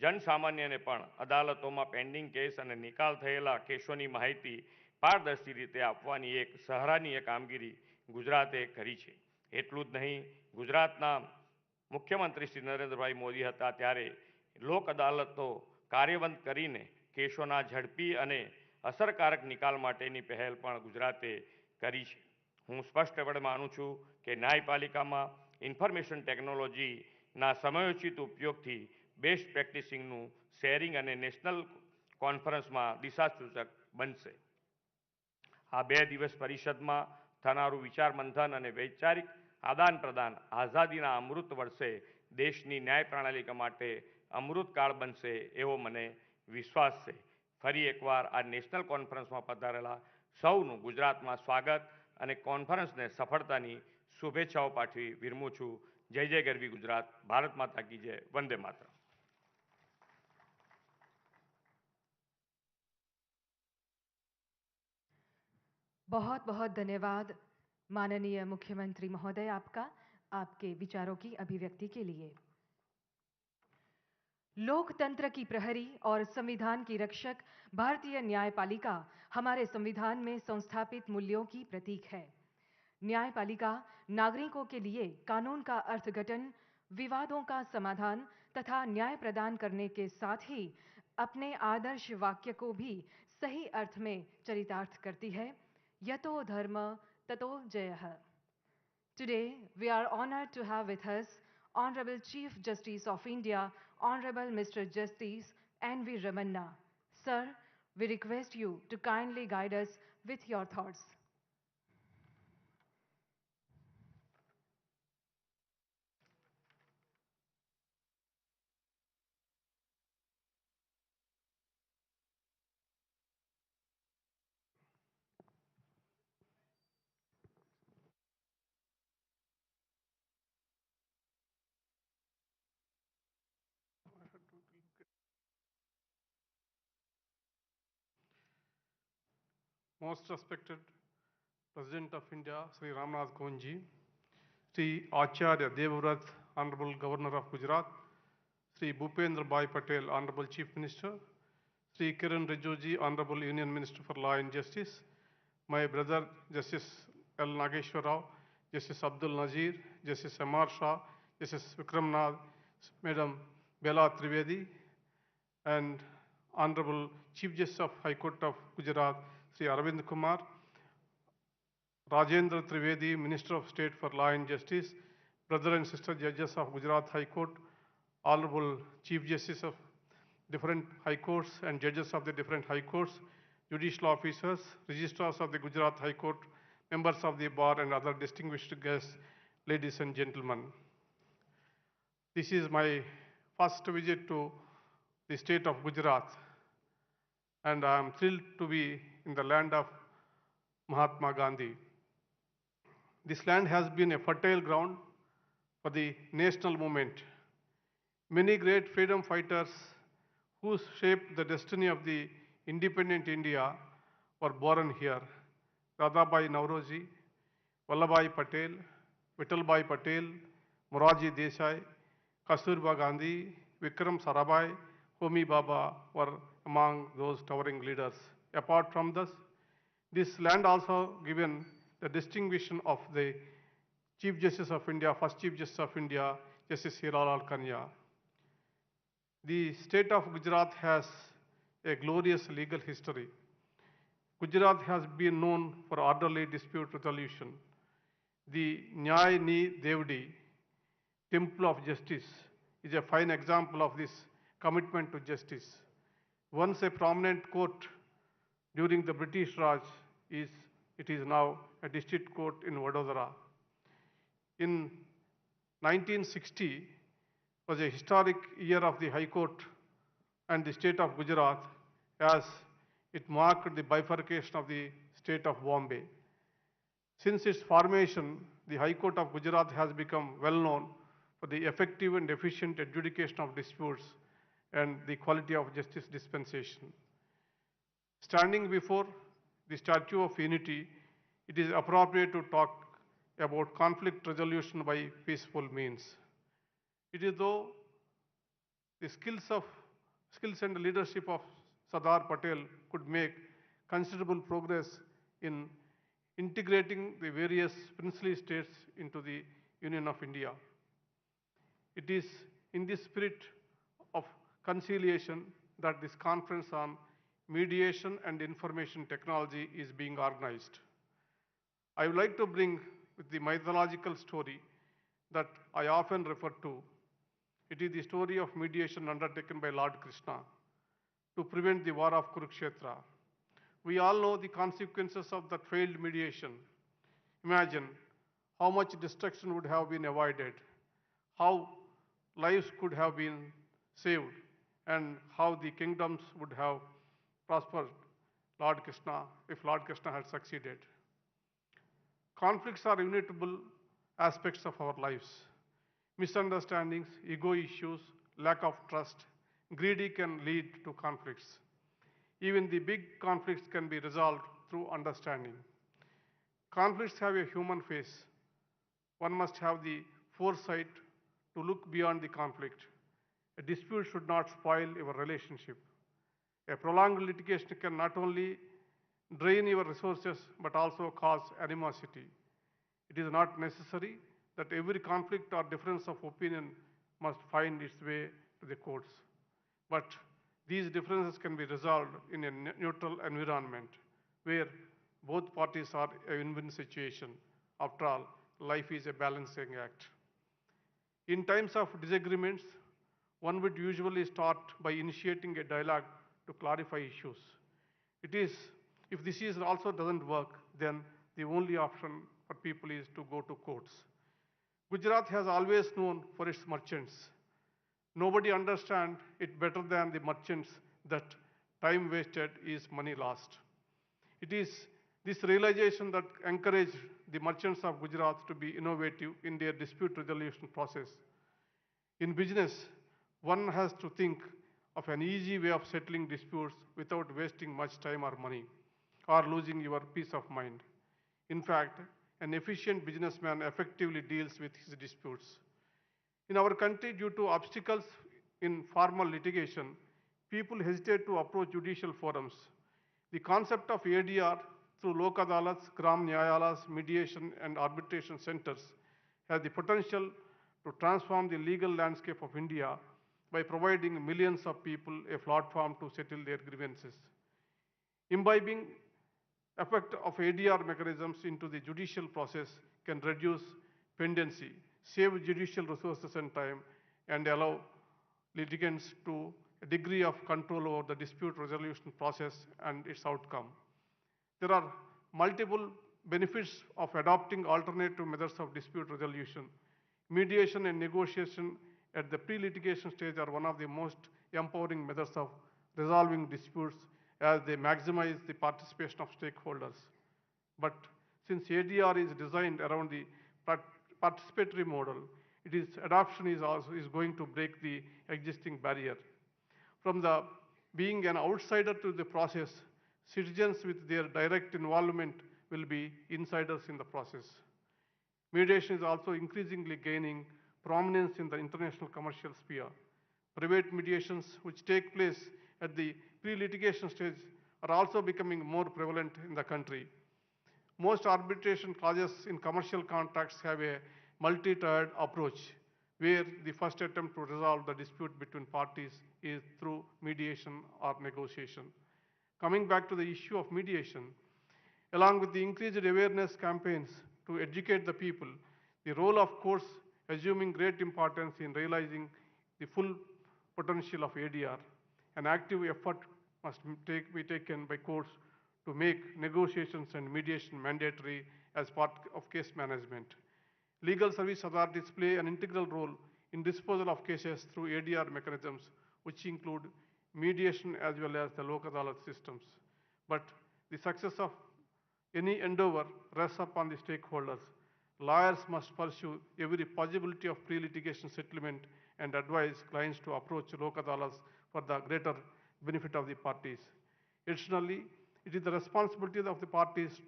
જનસામાન્યને પણ અદાલતોમાં પેન્ડિંગ કેસ અને નિકાલ થયેલા કેસોની માહિતી પારદર્શી રીતે આપવાની એક સરાહનીય કામગીરી ગુજરાતે કરી છે. એટલું જ નહીં, ગુજરાતના મુખ્યમંત્રી શ્રી નરેન્દ્રભાઈ મોદી હતા ત્યારે લોક અદાલતો કાર્યવંત કરીને કેસોના ઝડપી અને અસરકારક નિકાલ માટેની પહેલ પણ ગુજરાતે કરી છે. હું સ્પષ્ટપણે માનું છું કે ન્યાયપાલિકામાં ઇન્ફોર્મેશન ટેકનોલોજીના સમયોચિત ઉપયોગથી બેસ્ટ પ્રેક્ટિસિંગનું શેરિંગ અને નેશનલ કોન્ફરન્સમાં દિશાસૂચક બનશે. આ 2 દિવસ પરિષદમાં થનારું વિચાર મંથન અને વૈચારિક આદાન પ્રદાન આઝાદીના અમૃત વર્ષે દેશની ન્યાય પ્રણાલી માટે અમૃતકાળ બનશે એવો મને વિશ્વાસ છે. ફરી એકવાર આ નેશનલ કોન્ફરન્સમાં પધારેલા સૌનું ગુજરાતમાં સ્વાગત અને કોન્ફરન્સને સફળતાની શુભેચ્છાઓ પાઠવી વિરમું છું. જય જય ગરવી ગુજરાત. ભારત માતા કી જય. વંદે માતરમ. बहुत बहुत धन्यवाद माननीय मुख्यमंत्री महोदय आपका, आपके विचारों की अभिव्यक्ति के लिए. लोकतंत्र की प्रहरी और संविधान की रक्षक भारतीय न्यायपालिका हमारे संविधान में संस्थापित मूल्यों की प्रतीक है. न्यायपालिका नागरिकों के लिए कानून का अर्थघटन, विवादों का समाधान तथा न्याय प्रदान करने के साथ ही अपने आदर्श वाक्य को भी सही अर्थ में चरितार्थ करती है. यतो धर्म ततो जयः. Today we are honored to have with us Honorable Chief Justice of India, Honorable Mr. Justice N.V. Ramanna. Sir, we request you to kindly guide us with your thoughts. Most respected President of India, Sri Ramnath Kovind, Sri Acharya Devvrat, Honorable Governor of Gujarat, Sri Bhupendra Bhai Patel, Honorable Chief Minister, Sri Kiran Rijiju, Honorable Union Minister for Law and Justice, my brother Justice L. Nageshwar Rao, Justice Abdul Nazir, Justice Amar Shah, Justice Vikram Nath, Madam Bela Trivedi, and Honorable Chief Justice of High Court of Gujarat, Sri Arvind Kumar, Rajendra Trivedi, Minister of State for Law and Justice, brother and sister judges of Gujarat High Court, Honorable Chief Justice of different high courts and judges of the different high courts, judicial officers, registrars of the Gujarat High Court, members of the bar and other distinguished guests, ladies and gentlemen. This is my first visit to the state of Gujarat, and I am thrilled to be in the land of Mahatma Gandhi. This land has been a fertile ground for the national movement. Many great freedom fighters who shaped the destiny of the independent India were born here. Radhabai Nauroji, Vallabhbhai Patel, Vittalbhai Patel, Moraji Desai, Kasturba Gandhi, Vikram Sarabhai, Homi Baba were among those towering leaders. Apart from this land also given the distinction of the Chief Justice of India, first Chief Justice of India, Justice Hiralal Kanya. The state of Gujarat has a glorious legal history. Gujarat has been known for orderly dispute resolution. The Nyay Ni Devdi, Temple of Justice, is a fine example of this commitment to justice. Once a prominent court during the British Raj, it is now a district court in Vadodara. In 1960 was a historic year of the High Court and the state of Gujarat, as it marked the bifurcation of the state of Bombay. Since its formation, the High Court of Gujarat has become well known for the effective and efficient adjudication of disputes and the quality of justice dispensation. Standing before the Statue of Unity, it is appropriate to talk about conflict resolution by peaceful means. It is though the skills and leadership of Sardar Patel could make considerable progress in integrating the various princely states into the Union of India. It is in this spirit of conciliation that this conference on mediation and information technology is being organized. I would like to bring with the mythological story that I often refer to. It is the story of mediation undertaken by Lord Krishna to prevent the war of Kurukshetra. We all know the consequences of that failed mediation. Imagine how much destruction would have been avoided, how lives could have been saved, and how the kingdoms would have prospered if Lord Krishna had succeeded. Conflicts are inevitable aspects of our lives. Misunderstandings, ego issues, lack of trust, greedy can lead to conflicts. Even the big conflicts can be resolved through understanding. Conflicts have a human face. One must have the foresight to look beyond the conflict. A dispute should not spoil your relationship. A prolonged litigation can not only drain your resources but also cause animosity. It is not necessary that every conflict or difference of opinion must find its way to the courts. But these differences can be resolved in a neutral environment where both parties are a win-win situation. After all, life is a balancing act. In times of disagreements, one would usually start by initiating a dialogue to clarify issues. If this also doesn't work, then the only option for people is to go to courts. Gujarat has always known for its merchants. Nobody understands it better than the merchants that time wasted is money lost. It is this realization that encouraged the merchants of Gujarat to be innovative in their dispute resolution process. In business, one has to think of an easy way of settling disputes without wasting much time or money or losing your peace of mind. In fact, an efficient businessman effectively deals with his disputes. In our country, due to obstacles in formal litigation, people hesitate to approach judicial forums. The concept of ADR through Lok Adalats, Gram Nyayalas, mediation and arbitration centers has the potential to transform the legal landscape of India by providing millions of people a platform to settle their grievances. Imbibing effect of ADR mechanisms into the judicial process can reduce pendency, save judicial resources and time, and allow litigants to a degree of control over the dispute resolution process and its outcome. There are multiple benefits of adopting alternative methods of dispute resolution. Mediation and negotiation at the pre-litigation stage are one of the most empowering methods of resolving disputes as they maximize the participation of stakeholders. But since ADR is designed around the participatory model, its adoption is going to break the existing barrier. From the being an outsider to the process, citizens with their direct involvement will be insiders in the process. Mediation is also increasingly gaining prominence in the international commercial sphere. Private mediations, which take place at the pre-litigation stage, are also becoming more prevalent in the country. Most arbitration clauses in commercial contracts have a multi-tiered approach, where the first attempt to resolve the dispute between parties is through mediation or negotiation. Coming back to the issue of mediation, along with the increased awareness campaigns to educate the people, the role of courts assuming great importance in realizing the full potential of ADR. An active effort must be taken by courts to make negotiations and mediation mandatory as part of case management. Legal service authorities play an integral role in disposal of cases through ADR mechanisms, which include mediation as well as the local adalat systems. But the success of any endeavor rests upon the stakeholders. Lawyers must pursue every possibility of pre-litigation settlement and advise clients to approach local adalats for the greater benefit of the parties. Additionally, it is the responsibility of the parties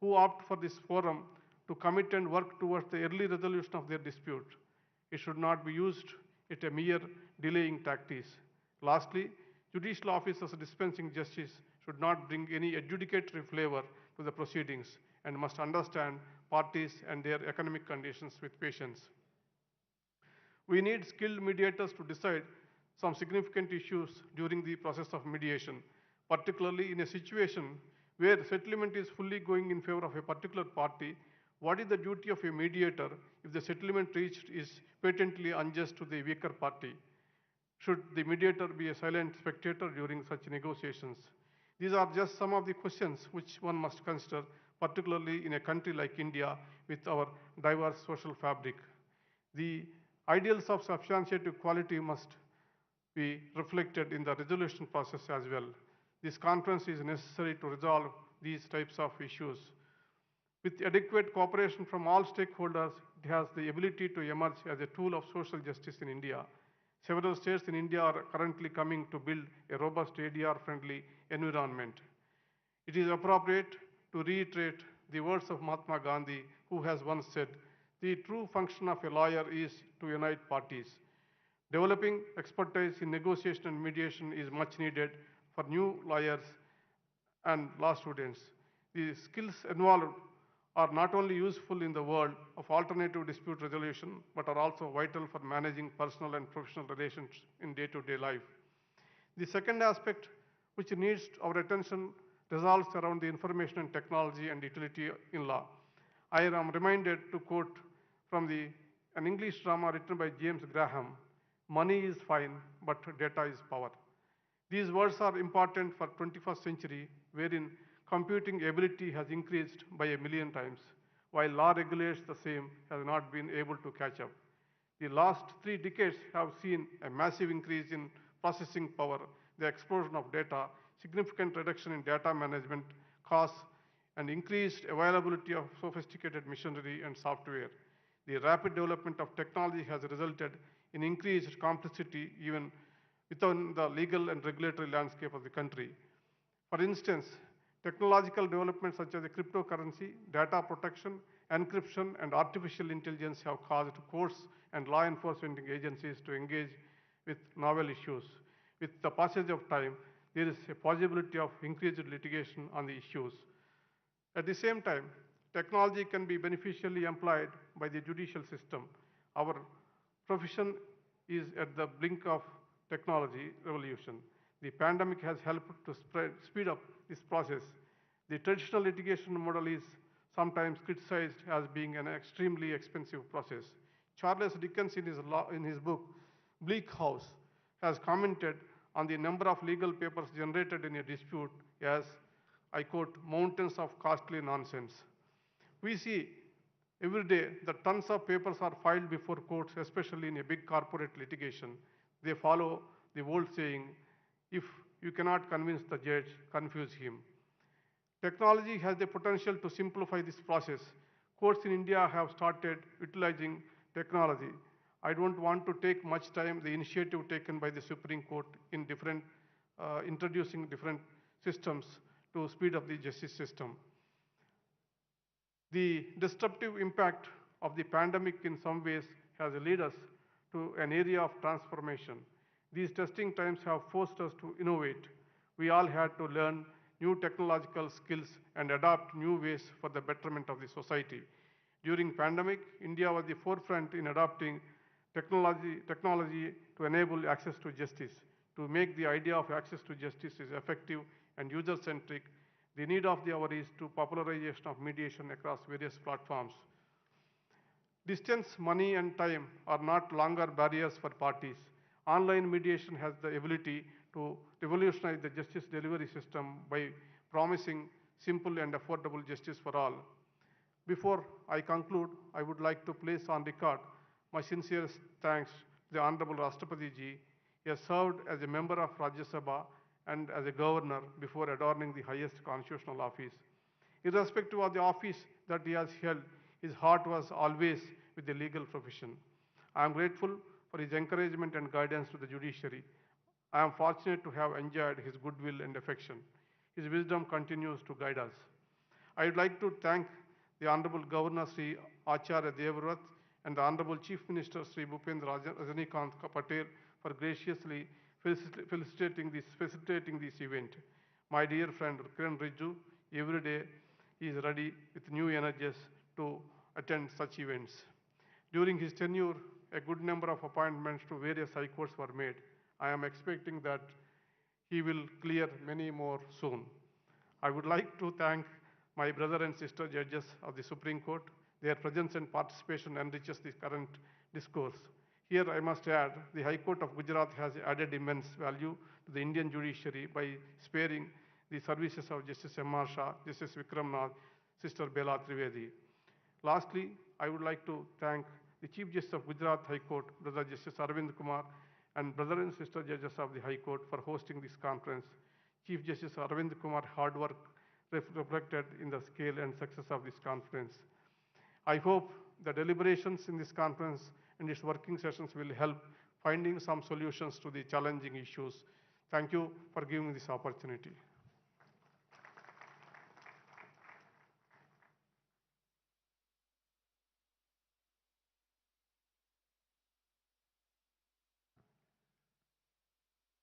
who opt for this forum to commit and work towards the early resolution of their dispute. It should not be used as a mere delaying tactics. Lastly, judicial officers dispensing justice should not bring any adjudicatory flavor to the proceedings and must understand parties and their economic conditions with patience. We need skilled mediators to decide some significant issues during the process of mediation, particularly in a situation where settlement is fully going in favor of a particular party. What is the duty of a mediator if the settlement reached is patently unjust to the weaker party? Should the mediator be a silent spectator during such negotiations? These are just some of the questions which one must consider, particularly in a country like India with our diverse social fabric. The ideals of substantiative quality must be reflected in the resolution process as well. This conference is necessary to resolve these types of issues. With adequate cooperation from all stakeholders, it has the ability to emerge as a tool of social justice in India. Several states in India are currently coming to build a robust ADR-friendly environment. It is appropriate to reiterate the words of Mahatma Gandhi, who has once said, "The true function of a lawyer is to unite parties." Developing expertise in negotiation and mediation is much needed for new lawyers and law students. The skills involved are not only useful in the world of alternative dispute resolution, but are also vital for managing personal and professional relations in day-to-day life. The second aspect which needs our attention revolves around the information and technology and utility in law. I am reminded to quote from an English drama written by James Graham, "Money is fine, but data is power." These words are important for 21st century, wherein computing ability has increased by 1,000,000 times, while law regulates the same has not been able to catch up. The last 3 decades have seen a massive increase in processing power, the explosion of data, significant reduction in data management costs, and increased availability of sophisticated machinery and software. The rapid development of technology has resulted in increased complexity even within the legal and regulatory landscape of the country. For instance, technological developments such as cryptocurrency, data protection, encryption, and artificial intelligence have caused courts and law enforcement agencies to engage with novel issues. With the passage of time, there is a possibility of increased litigation on the issues. At the same time, technology can be beneficially employed by the judicial system. Our profession is at the brink of technology revolution. The pandemic has helped to speed up this process. The traditional litigation model is sometimes criticized as being an extremely expensive process. Charles Dickens, in his book, Bleak House, has commented on the number of legal papers generated in a dispute as, I quote, mountains of costly nonsense. We see every day that tons of papers are filed before courts, especially in a big corporate litigation. They follow the old saying, if you cannot convince the judge, confuse him. Technology has the potential to simplify this process. Courts in India have started utilizing technology. I don't want to take much time. The initiative taken by the Supreme Court in introducing different systems to speed up the justice system. The disruptive impact of the pandemic in some ways has led us to an area of transformation. These testing times have forced us to innovate. We all had to learn new technological skills and adopt new ways for the betterment of the society. During pandemic, India was the forefront in adopting technology to enable access to justice. To make the idea of access to justice is effective and user-centric, the need of the hour is to popularization of mediation across various platforms. Distance, money, and time are not longer barriers for parties. Online mediation has the ability to revolutionize the justice delivery system by promising simple and affordable justice for all. Before I conclude, I would like to place on record my sincerest thanks to the Honorable Rashtrapati Ji. He has served as a member of Rajya Sabha and as a governor before adorning the highest constitutional office. Irrespective of the office that he has held, his heart was always with the legal profession. I am grateful for his encouragement and guidance to the judiciary. I am fortunate to have enjoyed his goodwill and affection. His wisdom continues to guide us. I would like to thank the Honorable Governor Sri Acharya Devvrat and the Honorable Chief Minister Sri Bhupendra Rajnikant Patel for graciously facilitating this event. My dear friend Kiran Rijju, every day he is ready with new energies to attend such events. During his tenure, a good number of appointments to various high courts were made. I am expecting that he will clear many more soon. I would like to thank my brother and sister judges of the Supreme Court. Their presence and participation enriches the current discourse. Here I must add, the High Court of Gujarat has added immense value to the Indian judiciary by sparing the services of Justice M.R. Shah, Justice Vikram Nath, Sister Bela Trivedi. Lastly, I would like to thank the Chief Justice of Gujarat High Court, Brother Justice Arvind Kumar, and brother and sister judges of the High Court for hosting this conference. Chief Justice Arvind Kumar hard work reflected in the scale and success of this conference. I hope the deliberations in this conference and its working sessions will help finding some solutions to the challenging issues. Thank you for giving me this opportunity.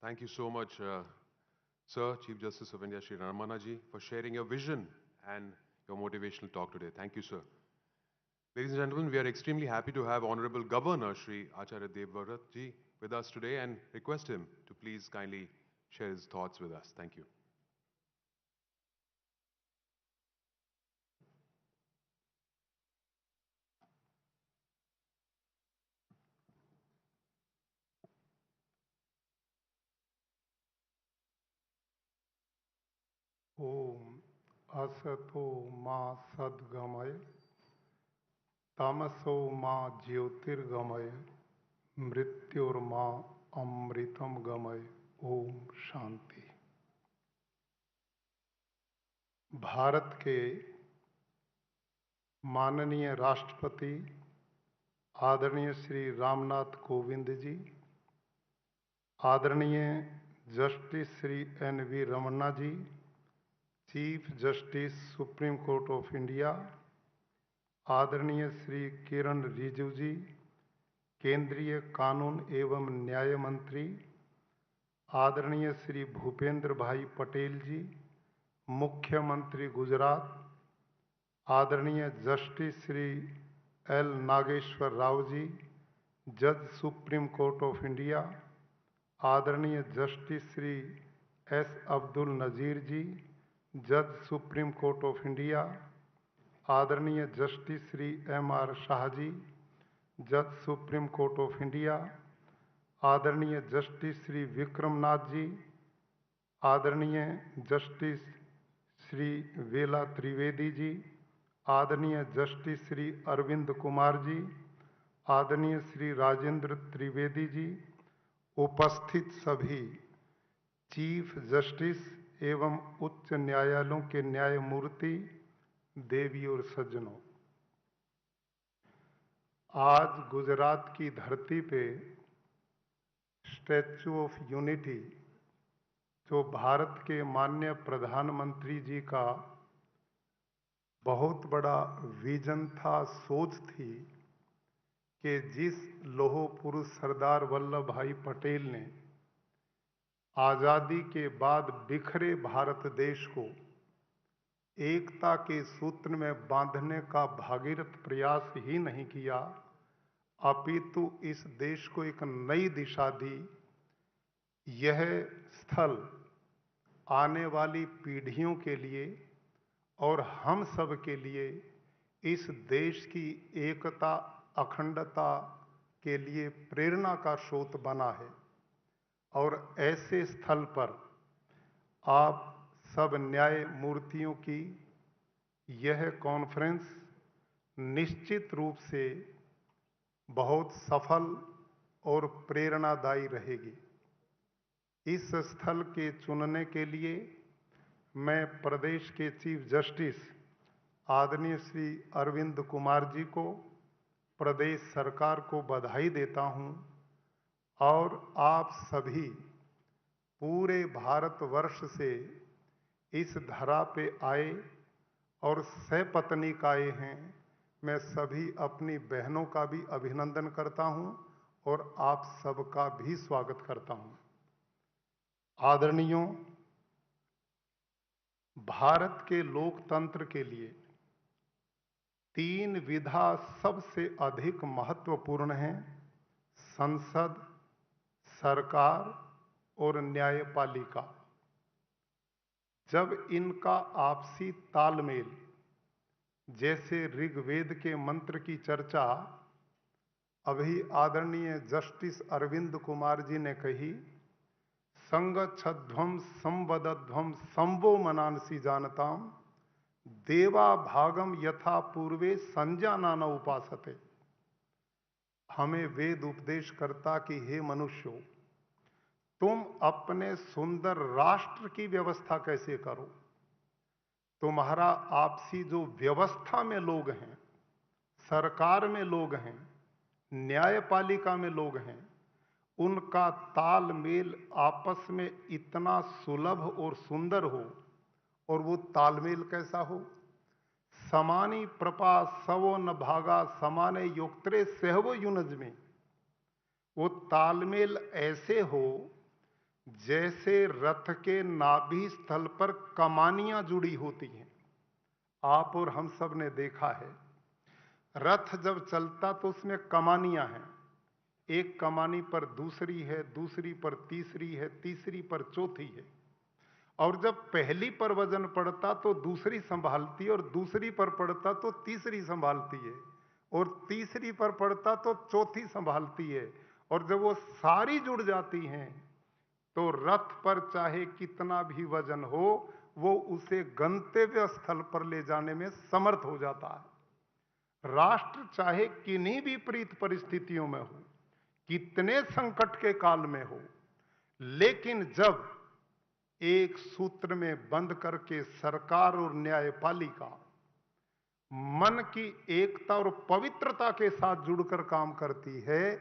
Thank you so much, Sir, Chief Justice of India, Shri Ramanaji, for sharing your vision and your motivational talk today. Thank you, sir. Ladies and gentlemen, we are extremely happy to have Honorable Governor Shri Acharya Devvrat Ji with us today and request him to please kindly share his thoughts with us. Thank you. Om Asato Ma Sadgamaya Tamaso Ma Jyotirgamaya Mrityur Ma Amritam Gamaya Om Shanti। Bharat के माननीय राष्ट्रपति आदरणीय श्री रामनाथ कोविंद जी, आदरणीय justice Shri N.V. Ramana ji, chief justice supreme court of India, आदरणीय श्री किरण रिजिजू जी, केंद्रीय कानून एवं न्याय मंत्री, आदरणीय श्री भूपेंद्र भाई पटेल जी, मुख्यमंत्री गुजरात, आदरणीय जस्टिस श्री एल नागेश्वर राव जी, जज सुप्रीम कोर्ट ऑफ इंडिया, आदरणीय जस्टिस श्री एस अब्दुल नज़ीर जी, जज सुप्रीम कोर्ट ऑफ इंडिया, आदरणीय जस्टिस श्री M.R. शाह जी, जज सुप्रीम कोर्ट ऑफ इंडिया, आदरणीय जस्टिस श्री विक्रमनाथ जी, आदरणीय जस्टिस श्री वेला त्रिवेदी जी, आदरणीय जस्टिस श्री अरविंद कुमार जी, आदरणीय श्री राजेंद्र त्रिवेदी जी, उपस्थित सभी चीफ जस्टिस एवं उच्च न्यायालयों के न्यायमूर्ति, देवी और सज्जनों, आज गुजरात की धरती पे स्टैच्यू ऑफ यूनिटी, जो भारत के माननीय प्रधानमंत्री जी का बहुत बड़ा विजन था, सोच थी कि जिस लौह पुरुष सरदार वल्लभ भाई पटेल ने आज़ादी के बाद बिखरे भारत देश को एकता के सूत्र में बांधने का भागीरथ प्रयास ही नहीं किया, अपितु इस देश को एक नई दिशा दी। यह स्थल आने वाली पीढ़ियों के लिए और हम सब के लिए इस देश की एकता अखंडता के लिए प्रेरणा का स्रोत बना है। और ऐसे स्थल पर आप सब न्यायमूर्तियों की यह कॉन्फ्रेंस निश्चित रूप से बहुत सफल और प्रेरणादायी रहेगी। इस स्थल के चुनने के लिए मैं प्रदेश के चीफ जस्टिस आदरणीय श्री अरविंद कुमार जी को, प्रदेश सरकार को बधाई देता हूं और आप सभी पूरे भारतवर्ष से इस धरा पे आए और सपत्नीक आए हैं। मैं सभी अपनी बहनों का भी अभिनंदन करता हूं और आप सबका भी स्वागत करता हूं। आदरणीयों, भारत के लोकतंत्र के लिए 3 विधा सबसे अधिक महत्वपूर्ण हैं: संसद, सरकार और न्यायपालिका। जब इनका आपसी तालमेल, जैसे ऋग्वेद के मंत्र की चर्चा अभी आदरणीय जस्टिस अरविंद कुमार जी ने कही, संगच्छध्वम संवदध्वम संवो मनांसी जानताम देवा भागम यथा पूर्वे संजाना न उपासते। हमें वेद उपदेश करता कि हे मनुष्यों, तुम अपने सुंदर राष्ट्र की व्यवस्था कैसे करो। तुम्हारा आपसी जो व्यवस्था में लोग हैं, सरकार में लोग हैं, न्यायपालिका में लोग हैं, उनका तालमेल आपस में इतना सुलभ और सुंदर हो। और वो तालमेल कैसा हो? समानी प्रपा सवो न भागा समाने योक्त्रे सहवो युनज में। वो तालमेल ऐसे हो जैसे रथ के नाभि स्थल पर कमानियां जुड़ी होती हैं। आप और हम सब ने देखा है, रथ जब चलता तो उसमें कमानियां हैं। एक कमानी पर दूसरी है, दूसरी पर तीसरी है, तीसरी पर चौथी है। और जब पहली पर वजन पड़ता तो दूसरी संभालती है, और दूसरी पर पड़ता तो तीसरी संभालती है, और तीसरी पर पड़ता तो चौथी संभालती है। और जब वो सारी जुड़ जाती हैं तो रथ पर चाहे कितना भी वजन हो, वो उसे गंतव्य स्थल पर ले जाने में समर्थ हो जाता है। राष्ट्र चाहे किन्हीं विपरीत परिस्थितियों में हो, कितने संकट के काल में हो, लेकिन जब एक सूत्र में बंद करके सरकार और न्यायपालिका मन की एकता और पवित्रता के साथ जुड़कर काम करती है,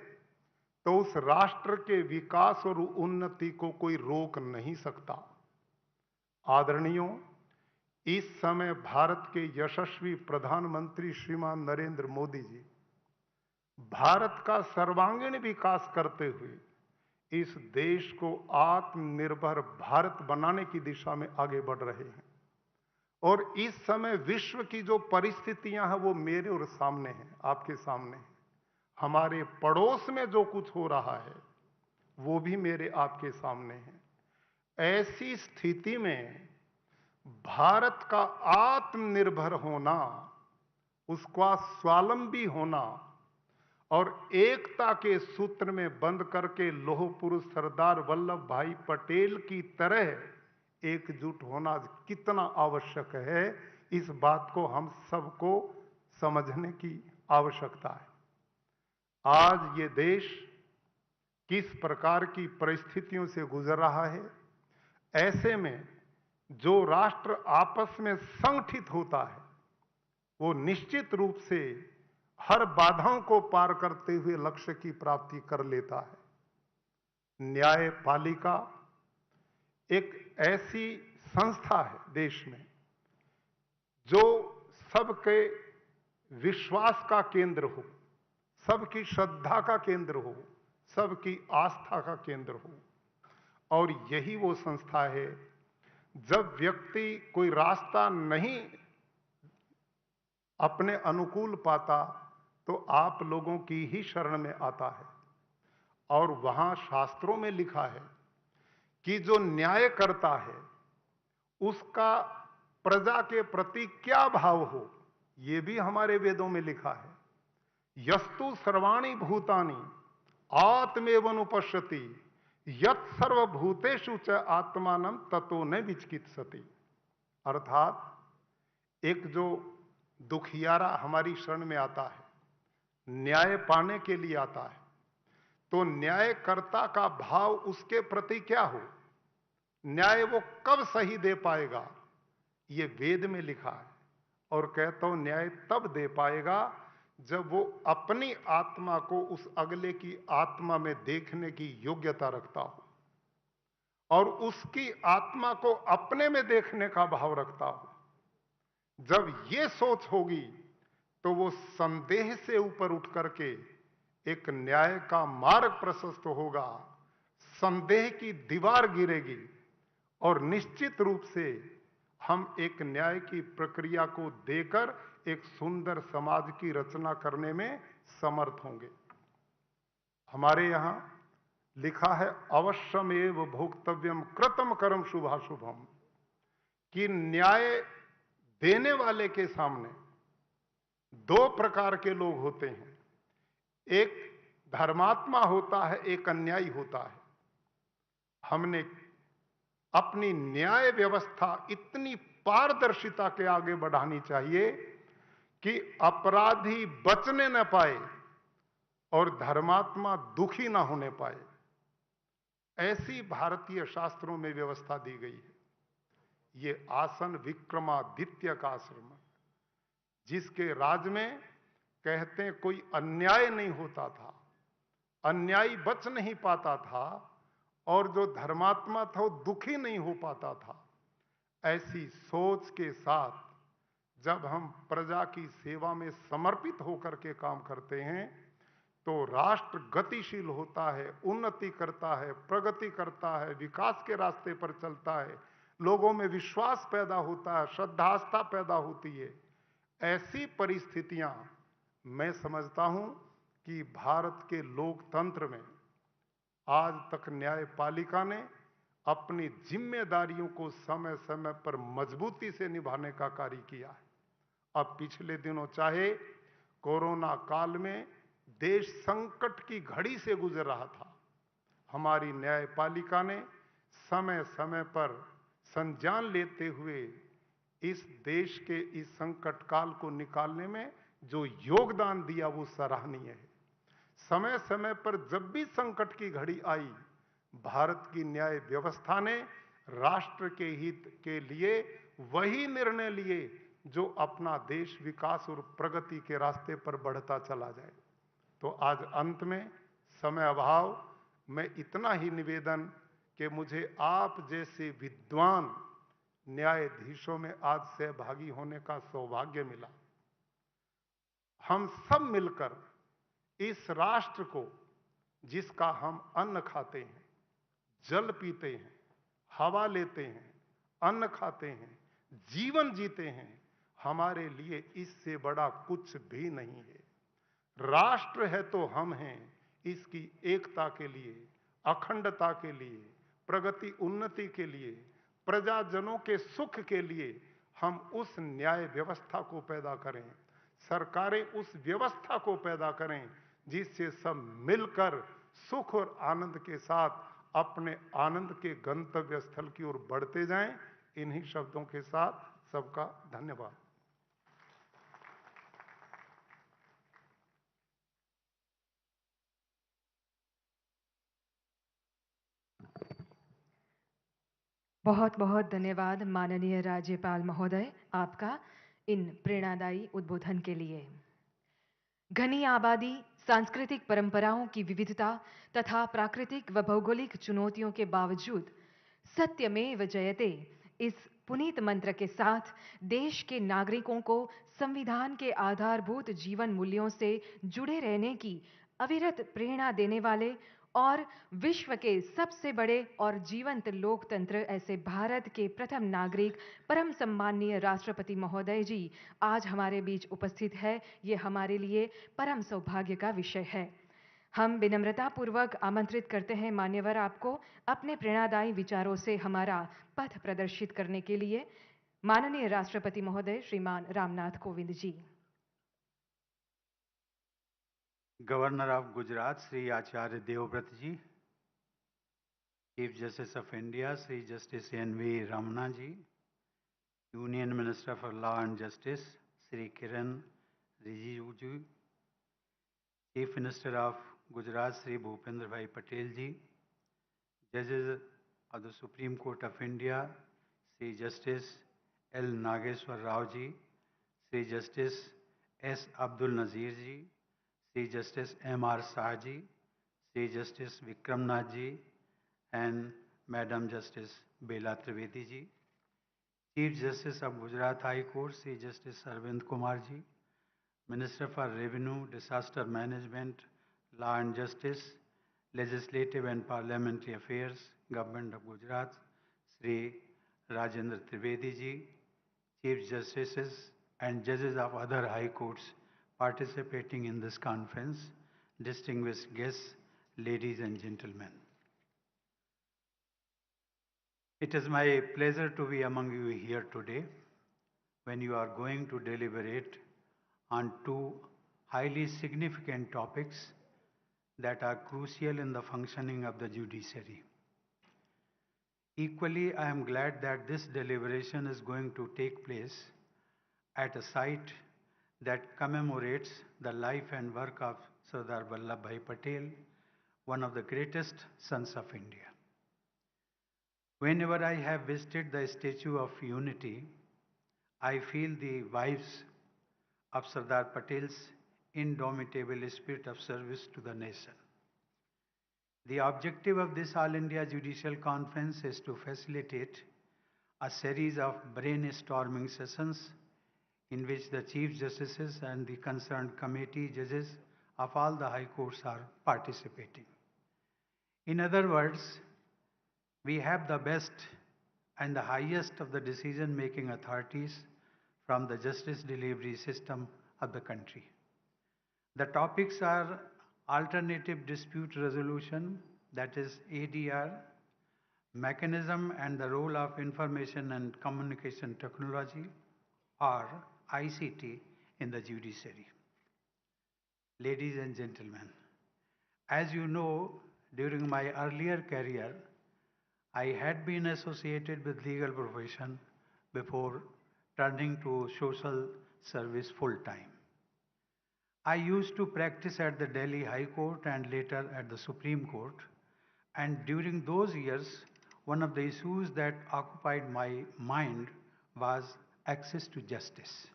तो उस राष्ट्र के विकास और उन्नति को कोई रोक नहीं सकता। आदरणीयों, इस समय भारत के यशस्वी प्रधानमंत्री श्रीमान नरेंद्र मोदी जी भारत का सर्वांगीण विकास करते हुए इस देश को आत्मनिर्भर भारत बनाने की दिशा में आगे बढ़ रहे हैं। और इस समय विश्व की जो परिस्थितियां हैं वो मेरे और सामने हैं, आपके सामने हैं। हमारे पड़ोस में जो कुछ हो रहा है वो भी मेरे आपके सामने है। ऐसी स्थिति में भारत का आत्मनिर्भर होना, उसका स्वावलंबी होना और एकता के सूत्र में बंद करके लौह पुरुष सरदार वल्लभ भाई पटेल की तरह एकजुट होना कितना आवश्यक है, इस बात को हम सबको समझने की आवश्यकता है। आज ये देश किस प्रकार की परिस्थितियों से गुजर रहा है, ऐसे में जो राष्ट्र आपस में संगठित होता है वो निश्चित रूप से हर बाधाओं को पार करते हुए लक्ष्य की प्राप्ति कर लेता है। न्यायपालिका एक ऐसी संस्था है देश में जो सबके विश्वास का केंद्र हो, सबकी श्रद्धा का केंद्र हो, सबकी आस्था का केंद्र हो। और यही वो संस्था है, जब व्यक्ति कोई रास्ता नहीं अपने अनुकूल पाता तो आप लोगों की ही शरण में आता है। और वहां शास्त्रों में लिखा है कि जो न्याय करता है उसका प्रजा के प्रति क्या भाव हो, यह भी हमारे वेदों में लिखा है। यस्तु सर्वाणि भूतानि आत्मेवनुपश्यति यत् सर्वभूतेषु च आत्मानं ततो न विचिकित्सति। अर्थात एक जो दुखियारा हमारी शरण में आता है, न्याय पाने के लिए आता है, तो न्यायकर्ता का भाव उसके प्रति क्या हो, न्याय वो कब सही दे पाएगा, ये वेद में लिखा है। और कहता हूं न्याय तब दे पाएगा जब वो अपनी आत्मा को उस अगले की आत्मा में देखने की योग्यता रखता हो और उसकी आत्मा को अपने में देखने का भाव रखता हो। जब ये सोच होगी तो वो संदेह से ऊपर उठ करके एक न्याय का मार्ग प्रशस्त होगा, संदेह की दीवार गिरेगी और निश्चित रूप से हम एक न्याय की प्रक्रिया को देकर एक सुंदर समाज की रचना करने में समर्थ होंगे। हमारे यहां लिखा है अवश्यमेव भोक्तव्यम कृतम कर्म शुभाशुभम, कि न्याय देने वाले के सामने दो प्रकार के लोग होते हैं, एक धर्मात्मा होता है, एक अन्यायी होता है। हमने अपनी न्याय व्यवस्था इतनी पारदर्शिता के आगे बढ़ानी चाहिए कि अपराधी बचने न पाए और धर्मात्मा दुखी ना होने पाए। ऐसी भारतीय शास्त्रों में व्यवस्था दी गई है। ये आसन विक्रमादित्य का आश्रम, जिसके राज में कहते हैं कोई अन्याय नहीं होता था, अन्यायी बच नहीं पाता था और जो धर्मात्मा था वो दुखी नहीं हो पाता था। ऐसी सोच के साथ जब हम प्रजा की सेवा में समर्पित होकर के काम करते हैं तो राष्ट्र गतिशील होता है, उन्नति करता है, प्रगति करता है, विकास के रास्ते पर चलता है, लोगों में विश्वास पैदा होता है, श्रद्धास्था पैदा होती है। ऐसी परिस्थितियां मैं समझता हूं कि भारत के लोकतंत्र में आज तक न्यायपालिका ने अपनी जिम्मेदारियों को समय समय पर मजबूती से निभाने का कार्य किया है। अब पिछले दिनों चाहे कोरोना काल में देश संकट की घड़ी से गुजर रहा था, हमारी न्यायपालिका ने समय समय पर संज्ञान लेते हुए इस देश के इस संकट काल को निकालने में जो योगदान दिया वो सराहनीय है। समय समय पर जब भी संकट की घड़ी आई, भारत की न्याय व्यवस्था ने राष्ट्र के हित के लिए वही निर्णय लिए जो अपना देश विकास और प्रगति के रास्ते पर बढ़ता चला जाए। तो आज अंत में समय अभाव, मैं इतना ही निवेदन कि मुझे आप जैसे विद्वान न्यायाधीशों में आज सहभागी होने का सौभाग्य मिला। हम सब मिलकर इस राष्ट्र को, जिसका हम अन्न खाते हैं, जल पीते हैं, हवा लेते हैं, अन्न खाते हैं, जीवन जीते हैं, हमारे लिए इससे बड़ा कुछ भी नहीं है। राष्ट्र है तो हम हैं, इसकी एकता के लिए, अखंडता के लिए, प्रगति उन्नति के लिए, प्रजाजनों के सुख के लिए हम उस न्याय व्यवस्था को पैदा करें, सरकारें उस व्यवस्था को पैदा करें जिससे सब मिलकर सुख और आनंद के साथ अपने आनंद के गंतव्य स्थल की ओर बढ़ते जाएं। इन्हीं शब्दों के साथ सबका धन्यवाद। बहुत बहुत धन्यवाद माननीय राज्यपाल महोदय आपका इन प्रेरणादायी उद्बोधन के लिए। घनी आबादी, सांस्कृतिक परंपराओं की विविधता तथा प्राकृतिक व भौगोलिक चुनौतियों के बावजूद सत्यमेव जयते इस पुनीत मंत्र के साथ देश के नागरिकों को संविधान के आधारभूत जीवन मूल्यों से जुड़े रहने की अविरत प्रेरणा देने वाले और विश्व के सबसे बड़े और जीवंत लोकतंत्र ऐसे भारत के प्रथम नागरिक परम सम्माननीय राष्ट्रपति महोदय जी आज हमारे बीच उपस्थित है, ये हमारे लिए परम सौभाग्य का विषय है। हम विनम्रतापूर्वक आमंत्रित करते हैं मान्यवर आपको अपने प्रेरणादायी विचारों से हमारा पथ प्रदर्शित करने के लिए। माननीय राष्ट्रपति महोदय श्रीमान रामनाथ कोविंद जी। Governor of Gujarat, Sri Acharya Deovrata ji, Chief Justice of India, Sri Justice N.V. Ramana ji, Union Minister for Law and Justice, Sri Kiran Rijiju ji, Chief Minister of Gujarat, Sri Bhupendra Bhai Patel ji, Judges of the Supreme Court of India, Sri Justice L. Nageshwar Rao ji, Sri Justice S. Abdul Nazir ji, Sri Justice M.R. Shah ji, Sri Justice Vikram Nath ji, and Madam Justice Bela Trivedi ji, Chief Justice of Gujarat High Court, Sri Justice Arvind Kumar ji, Minister for Revenue, Disaster Management, Law and Justice, Legislative and Parliamentary Affairs, Government of Gujarat, Sri Rajendra Trivedi ji, Chief Justices and Judges of other High Courts participating in this conference, distinguished guests, ladies and gentlemen. It is my pleasure to be among you here today when you are going to deliberate on two highly significant topics that are crucial in the functioning of the judiciary. Equally, I am glad that this deliberation is going to take place at a site that commemorates the life and work of Sardar Vallabhbhai Patel, one of the greatest sons of India. Whenever I have visited the Statue of Unity, I feel the vibes of Sardar Patel's indomitable spirit of service to the nation. The objective of this All India Judicial Conference is to facilitate a series of brainstorming sessions in which the Chief Justices and the concerned committee judges of all the High Courts are participating. In other words, we have the best and the highest of the decision-making authorities from the justice delivery system of the country. The topics are alternative dispute resolution, that is ADR, mechanism and the role of information and communication technology, or ICT, in the judiciary. Ladies and gentlemen, as you know, during my earlier career, I had been associated with legal profession before turning to social service full-time. I used to practice at the Delhi High Court and later at the Supreme Court, and during those years, one of the issues that occupied my mind was access to justice.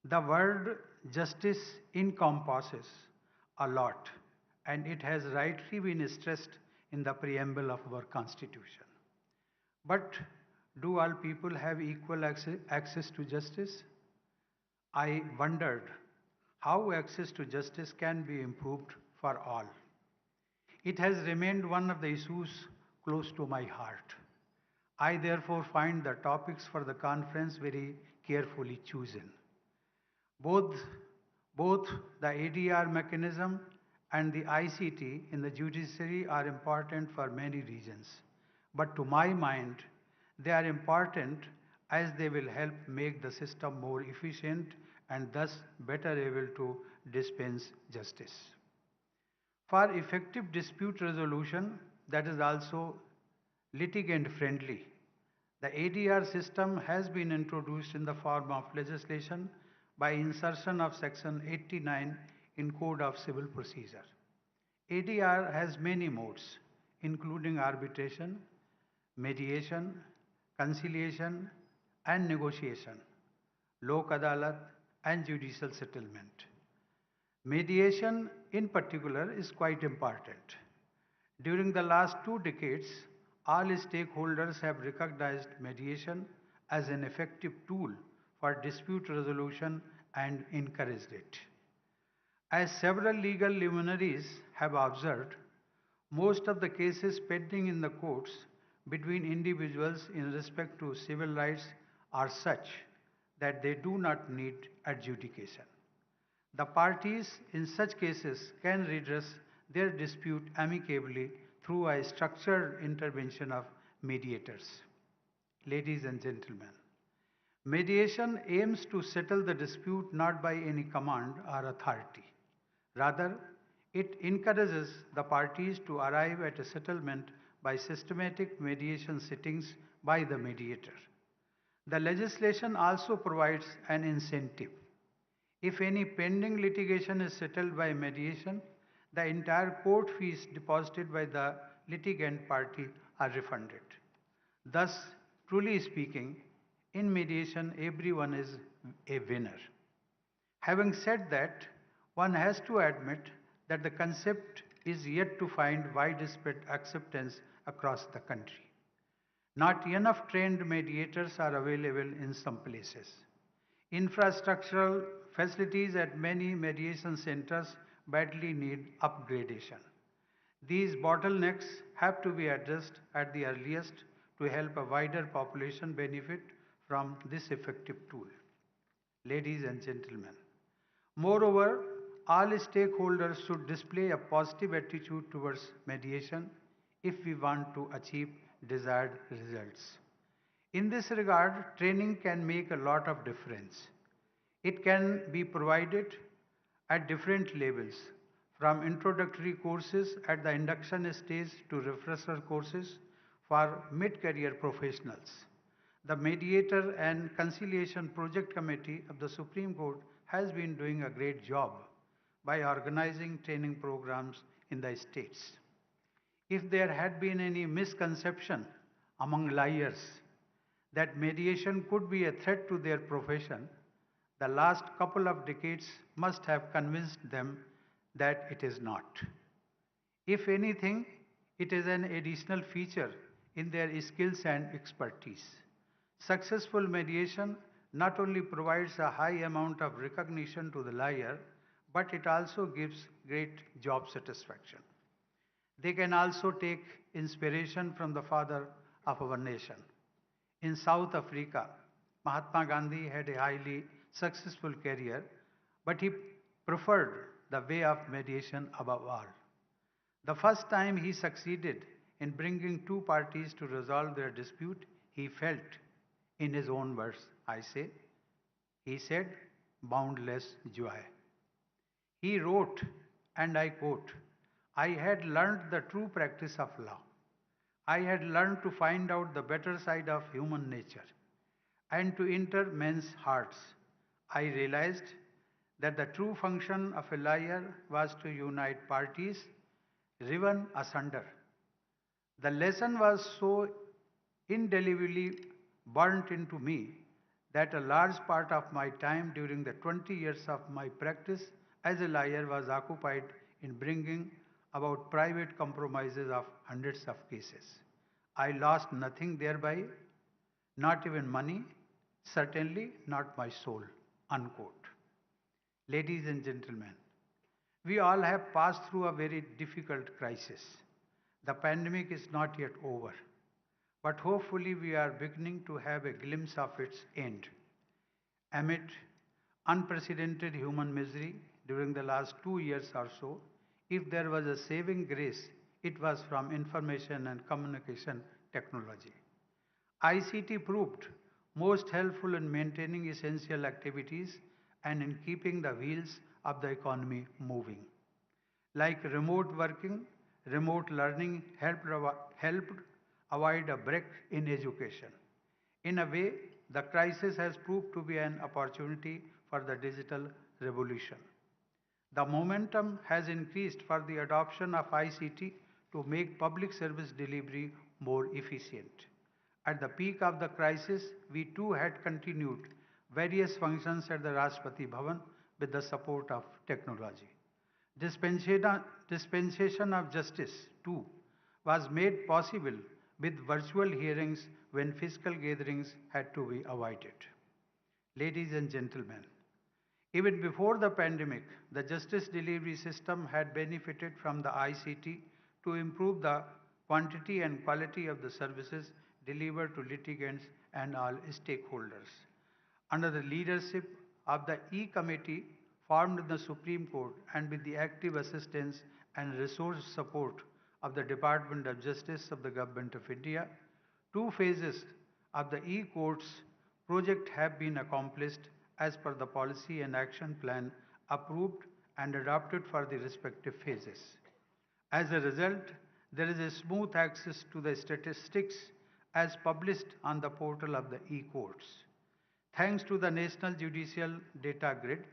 The word justice encompasses a lot, and it has rightly been stressed in the preamble of our Constitution. But do all people have equal access to justice? I wondered how access to justice can be improved for all. It has remained one of the issues close to my heart. I therefore find the topics for the conference very carefully chosen. Both the ADR mechanism and the ICT in the judiciary are important for many reasons. But to my mind, they are important as they will help make the system more efficient and thus better able to dispense justice. For effective dispute resolution that is also litigant friendly, the ADR system has been introduced in the form of legislation by insertion of section 89 in Code of Civil Procedure. ADR has many modes, including arbitration, mediation, conciliation, and negotiation, lok adalat, and judicial settlement. Mediation, in particular, is quite important. During the last 2 decades, all stakeholders have recognized mediation as an effective tool for dispute resolution and encouraged it. As several legal luminaries have observed, most of the cases pending in the courts between individuals in respect to civil rights are such that they do not need adjudication. The parties in such cases can redress their dispute amicably through a structured intervention of mediators. Ladies and gentlemen, mediation aims to settle the dispute not by any command or authority. Rather, it encourages the parties to arrive at a settlement by systematic mediation sittings by the mediator. The legislation also provides an incentive. If any pending litigation is settled by mediation, the entire court fees deposited by the litigant party are refunded. Thus, truly speaking, in mediation, everyone is a winner. Having said that, one has to admit that the concept is yet to find widespread acceptance across the country. Not enough trained mediators are available in some places. Infrastructural facilities at many mediation centers badly need upgradation. These bottlenecks have to be addressed at the earliest to help a wider population benefit from this effective tool. Ladies and gentlemen, moreover, all stakeholders should display a positive attitude towards mediation if we want to achieve desired results. In this regard, training can make a lot of difference. It can be provided at different levels, from introductory courses at the induction stage to refresher courses for mid-career professionals. The Mediator and Conciliation Project Committee of the Supreme Court has been doing a great job by organizing training programs in the states. If there had been any misconception among lawyers that mediation could be a threat to their profession, the last couple of decades must have convinced them that it is not. If anything, it is an additional feature in their skills and expertise. Successful mediation not only provides a high amount of recognition to the lawyer, but it also gives great job satisfaction. They can also take inspiration from the father of our nation. In South Africa, Mahatma Gandhi had a highly successful career, but he preferred the way of mediation above all. The first time he succeeded in bringing two parties to resolve their dispute, he felt, in his own words, he said, boundless joy. He wrote, and I quote, I had learned the true practice of law. I had learned to find out the better side of human nature and to enter men's hearts. I realized that the true function of a lawyer was to unite parties riven asunder. The lesson was so indelibly burnt into me that a large part of my time during the 20 years of my practice as a lawyer was occupied in bringing about private compromises of hundreds of cases. I lost nothing thereby, not even money, certainly not my soul. Unquote. Ladies and gentlemen, we all have passed through a very difficult crisis. The pandemic is not yet over, but hopefully we are beginning to have a glimpse of its end. Amid unprecedented human misery during the last 2 years or so, if there was a saving grace, it was from information and communication technology. ICT proved most helpful in maintaining essential activities and in keeping the wheels of the economy moving. like remote working, remote learning helped avoid a break in education. In a way, the crisis has proved to be an opportunity for the digital revolution. The momentum has increased for the adoption of ICT to make public service delivery more efficient. At the peak of the crisis, we too had continued various functions at the Rashtrapati Bhavan with the support of technology. Dispensation of justice, too, was made possible with virtual hearings when physical gatherings had to be avoided. Ladies and gentlemen, even before the pandemic, the justice delivery system had benefited from the ICT to improve the quantity and quality of the services delivered to litigants and all stakeholders. Under the leadership of the E-Committee formed in the Supreme Court and with the active assistance and resource support of the Department of Justice of the Government of India, two phases of the E-Courts project have been accomplished as per the policy and action plan approved and adopted for the respective phases. As a result, there is a smooth access to the statistics as published on the portal of the e-courts. Thanks to the National Judicial Data Grid,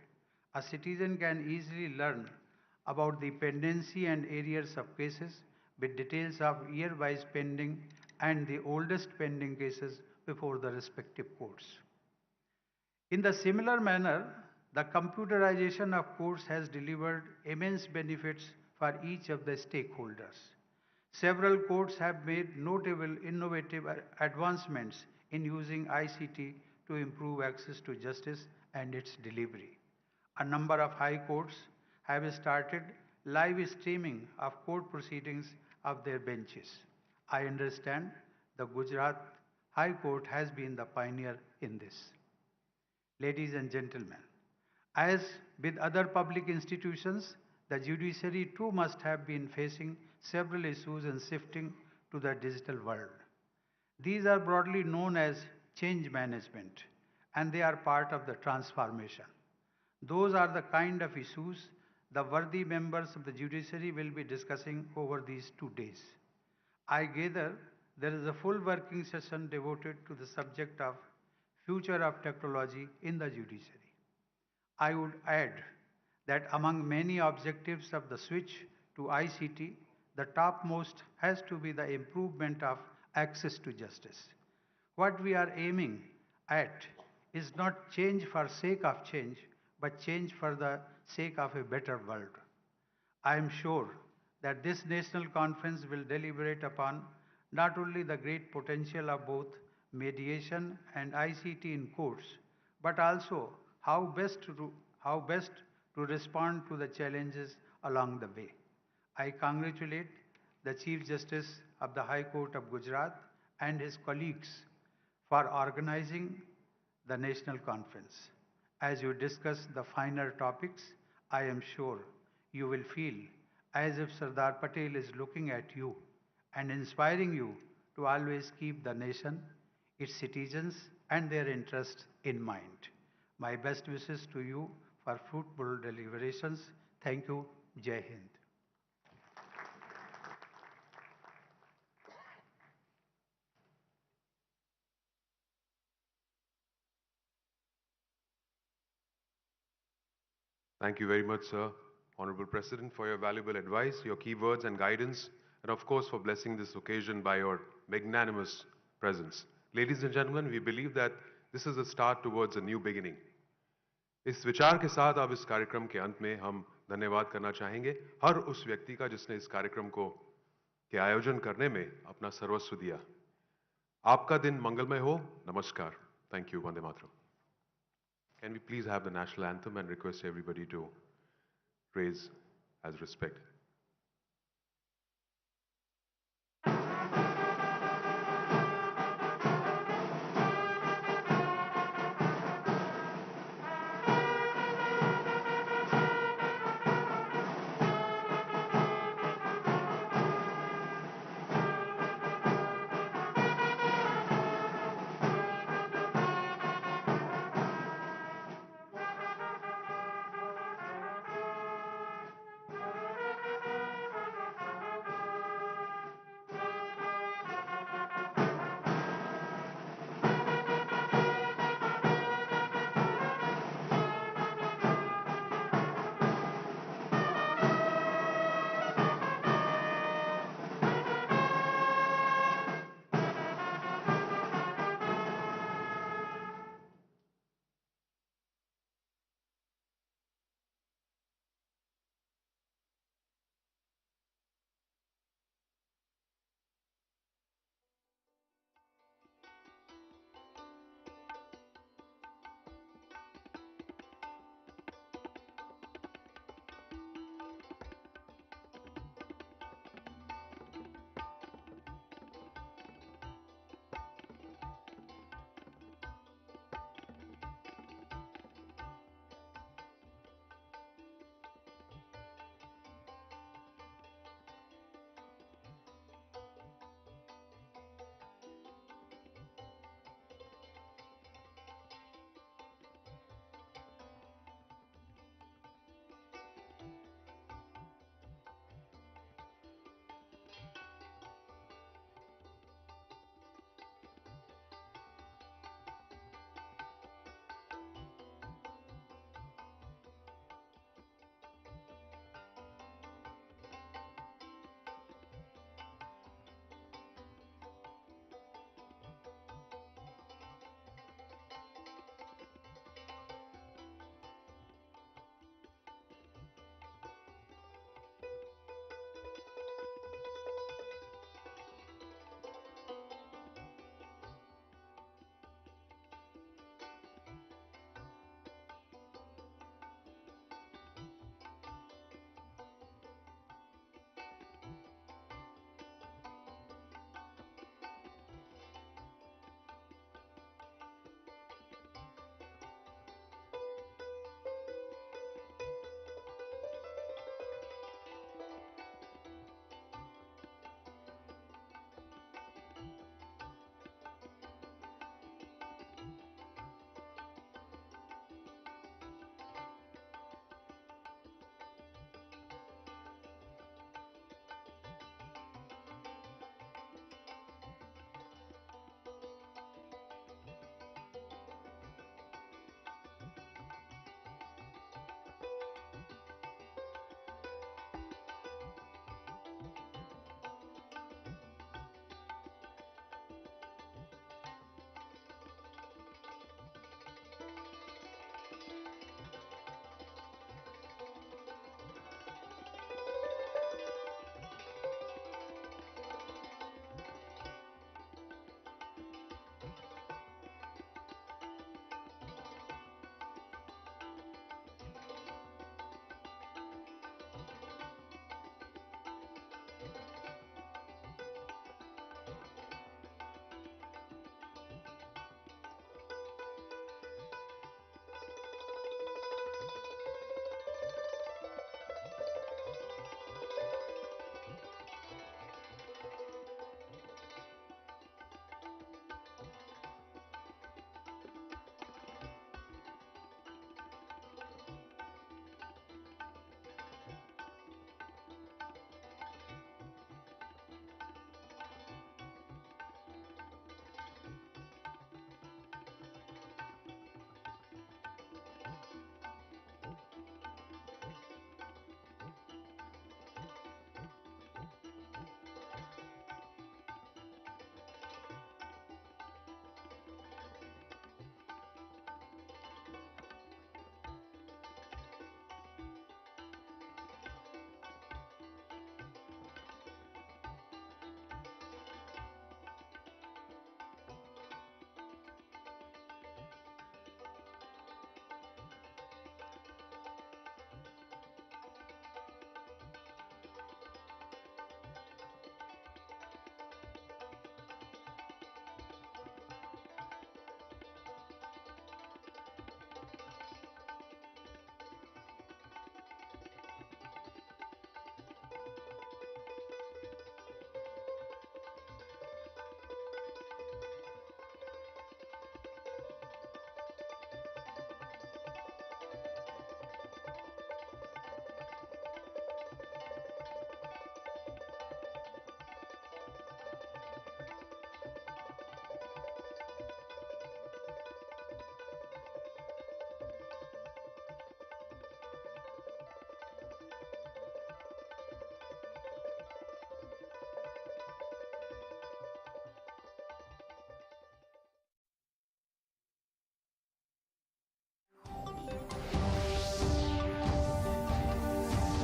a citizen can easily learn about the pendency and arrears of cases with details of year-wise pending and the oldest pending cases before the respective courts. In the similar manner, the computerization of courts has delivered immense benefits for each of the stakeholders. Several courts have made notable innovative advancements in using ICT to improve access to justice and its delivery. A number of high courts have started live streaming of court proceedings of their benches. I understand the Gujarat High Court has been the pioneer in this. Ladies and gentlemen, as with other public institutions, the judiciary too must have been facing several issues in shifting to the digital world. These are broadly known as change management, and they are part of the transformation. Those are the kind of issues the worthy members of the judiciary will be discussing over these 2 days. I gather there is a full working session devoted to the subject of future of technology in the judiciary. I would add that among many objectives of the switch to ICT, the topmost has to be the improvement of access to justice. What we are aiming at is not change for sake of change, but change for the sake of a better world. I am sure that this national conference will deliberate upon not only the great potential of both mediation and ICT in courts, but also how best to respond to the challenges along the way. I congratulate the Chief Justice of the High Court of Gujarat and his colleagues for organizing the national conference. As you discuss the finer topics, I am sure you will feel as if Sardar Patel is looking at you and inspiring you to always keep the nation, its citizens, and their interests in mind. My best wishes to you for fruitful deliberations. Thank you. Jai Hind. Thank you very much, sir, Honorable President, for your valuable advice, your key words and guidance, and of course for blessing this occasion by your magnanimous presence. Ladies and gentlemen, we believe that this is a start towards a new beginning. इस विचार के साथ अब इस कार्यक्रम के अंत में हम धन्यवाद करना चाहेंगे हर उस व्यक्ति का जिसने इस कार्यक्रम के आयोजन करने में अपना सर्वस्व दिया। आपका दिन मंगलमय हो। नमस्कार। Thank you. Vande Mataram. Can we please have the national anthem and request everybody to raise as respect?